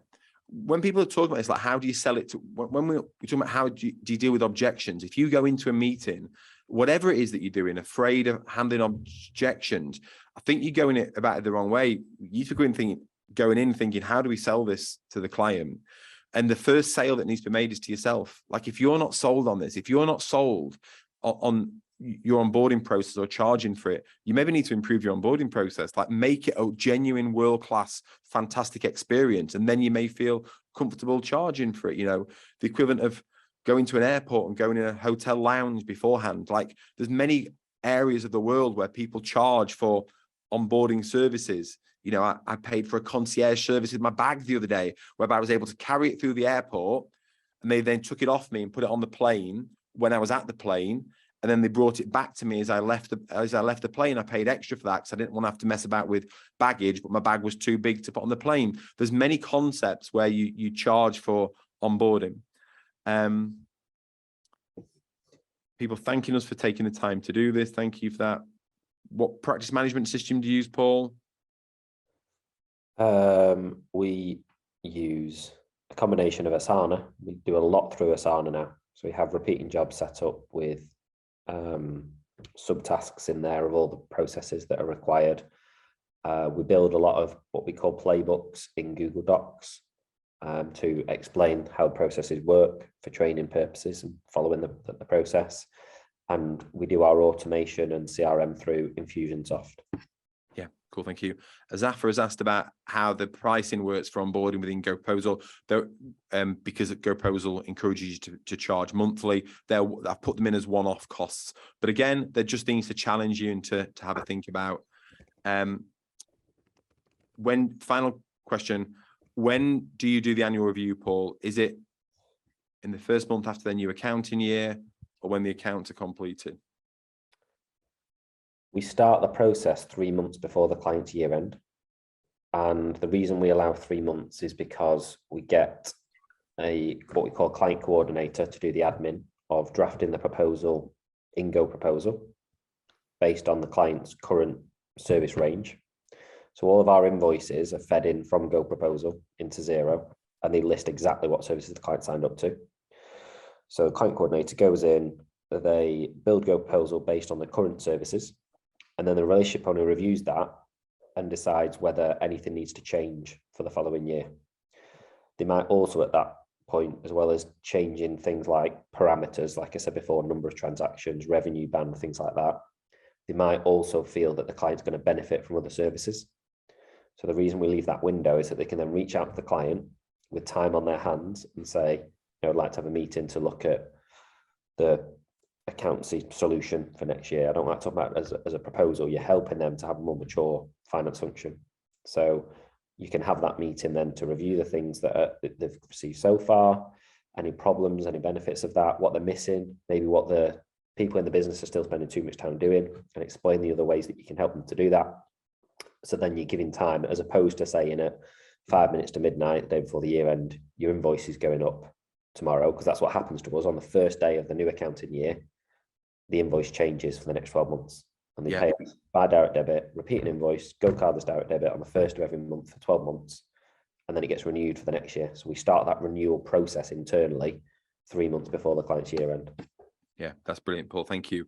When people are talking about this, like, how do you sell it to, when we're talking about how do you deal with objections? If you go into a meeting, whatever it is that you're doing, afraid of handling objections, I think you're going about it the wrong way. You should going in thinking, how do we sell this to the client? And the first sale that needs to be made is to yourself. Like, if you're not sold on this, if you're not sold on your onboarding process or charging for it, you maybe need to improve your onboarding process, like make it a genuine world-class, fantastic experience. And then you may feel comfortable charging for it. You know, the equivalent of going to an airport and going in a hotel lounge beforehand. Like, there's many areas of the world where people charge for onboarding services. You know, I paid for a concierge service with my bag the other day, whereby I was able to carry it through the airport, and they then took it off me and put it on the plane when I was at the plane. And then they brought it back to me as I left the plane. I paid extra for that because I didn't want to have to mess about with baggage, but my bag was too big to put on the plane. There's many concepts where you charge for onboarding. People thanking us for taking the time to do this. Thank you for that. What practice management system do you use, Paul? We use a combination of Asana. We do a lot through Asana now. So we have repeating jobs set up with subtasks in there of all the processes that are required. We build a lot of what we call playbooks in Google Docs to explain how the processes work for training purposes and following the process. And we do our automation and CRM through Infusionsoft. Yeah, cool. Thank you. Zafar has asked about how the pricing works for onboarding within GoProposal. Because GoProposal encourages you to charge monthly, I've put them in as one-off costs. But again, they're just things to challenge you and to have a think about. Final question, when do you do the annual review, Paul? Is it in the first month after the new accounting year, or when the accounts are completed? We start the process 3 months before the client's year end. And the reason we allow 3 months is because we get what we call client coordinator to do the admin of drafting the proposal in GoProposal based on the client's current service range. So all of our invoices are fed in from GoProposal into Xero, and they list exactly what services the client signed up to. So the client coordinator goes in, they build GoProposal based on the current services, and then the relationship owner reviews that and decides whether anything needs to change for the following year. They might also at that point, as well as changing things like parameters, like I said before, number of transactions, revenue band, things like that, they might also feel that the client's going to benefit from other services. So the reason we leave that window is that they can then reach out to the client with time on their hands and say, I'd like to have a meeting to look at the accountancy solution for next year. I don't like to talk about it as a proposal. You're helping them to have a more mature finance function. So you can have that meeting then to review the things that they've received so far, any problems, any benefits of that, what they're missing, maybe what the people in the business are still spending too much time doing, and explain the other ways that you can help them to do that. So then you're giving time, as opposed to saying at 5 minutes to midnight, the day before the year end, your invoice is going up tomorrow, because that's what happens to us on the first day of the new accounting year. The invoice changes for the next 12 months, and they pay us by direct debit, repeat an invoice, go cardless direct debit on the first of every month for 12 months, and then it gets renewed for the next year. So we start that renewal process internally 3 months before the client's year end. Yeah, that's brilliant, Paul. Thank you.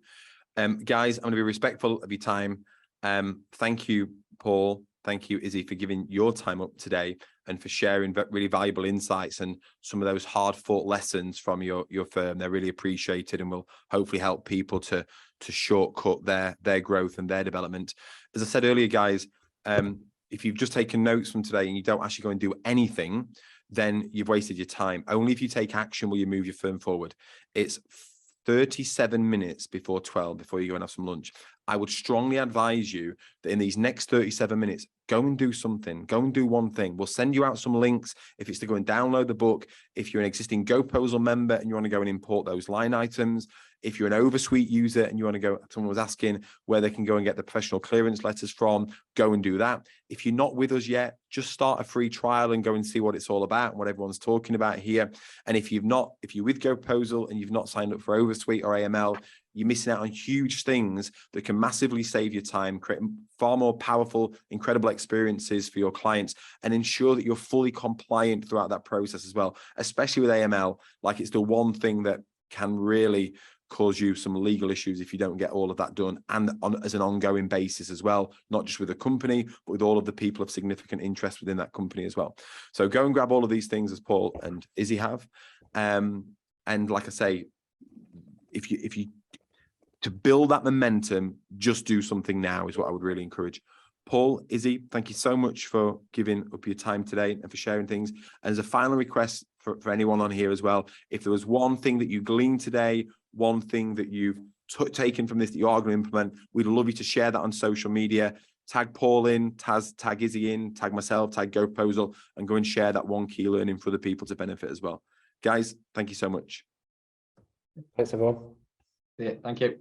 Guys, I'm going to be respectful of your time. Thank you, Paul. Thank you, Izzy, for giving your time up today and for sharing really valuable insights and some of those hard-fought lessons from your firm. They're really appreciated and will hopefully help people to shortcut their growth and their development. As I said earlier, guys, if you've just taken notes from today and you don't actually go and do anything, then you've wasted your time. Only if you take action will you move your firm forward. It's 37 minutes before 12, before you go and have some lunch. I would strongly advise you that in these next 37 minutes, go and do something. Go and do one thing. We'll send you out some links if it's to go and download the book. If you're an existing GoProposal member and you want to go and import those line items, if you're an Oversuite user and you want to go, someone was asking where they can go and get the professional clearance letters from, go and do that. If you're not with us yet, just start a free trial and go and see what it's all about and what everyone's talking about here. And if you're with GoProposal and you've not signed up for Oversuite or AML, you're missing out on huge things that can massively save your time, create far more powerful, incredible experiences for your clients, and ensure that you're fully compliant throughout that process as well, especially with AML. Like, it's the one thing that can really cause you some legal issues if you don't get all of that done, and as an ongoing basis as well, not just with the company, but with all of the people of significant interest within that company as well. So go and grab all of these things as Paul and Izzy have. And like I say, if you to build that momentum, just do something now is what I would really encourage. Paul, Izzy, thank you so much for giving up your time today and for sharing things. And as a final request for anyone on here as well, if there was one thing that you gleaned today, one thing that you've taken from this that you are going to implement, we'd love you to share that on social media. Tag Paul in, tag Izzy in, tag myself, tag GoProposal, and go and share that one key learning for other people to benefit as well. Guys, thank you so much. Thanks, everyone. Yeah, thank you.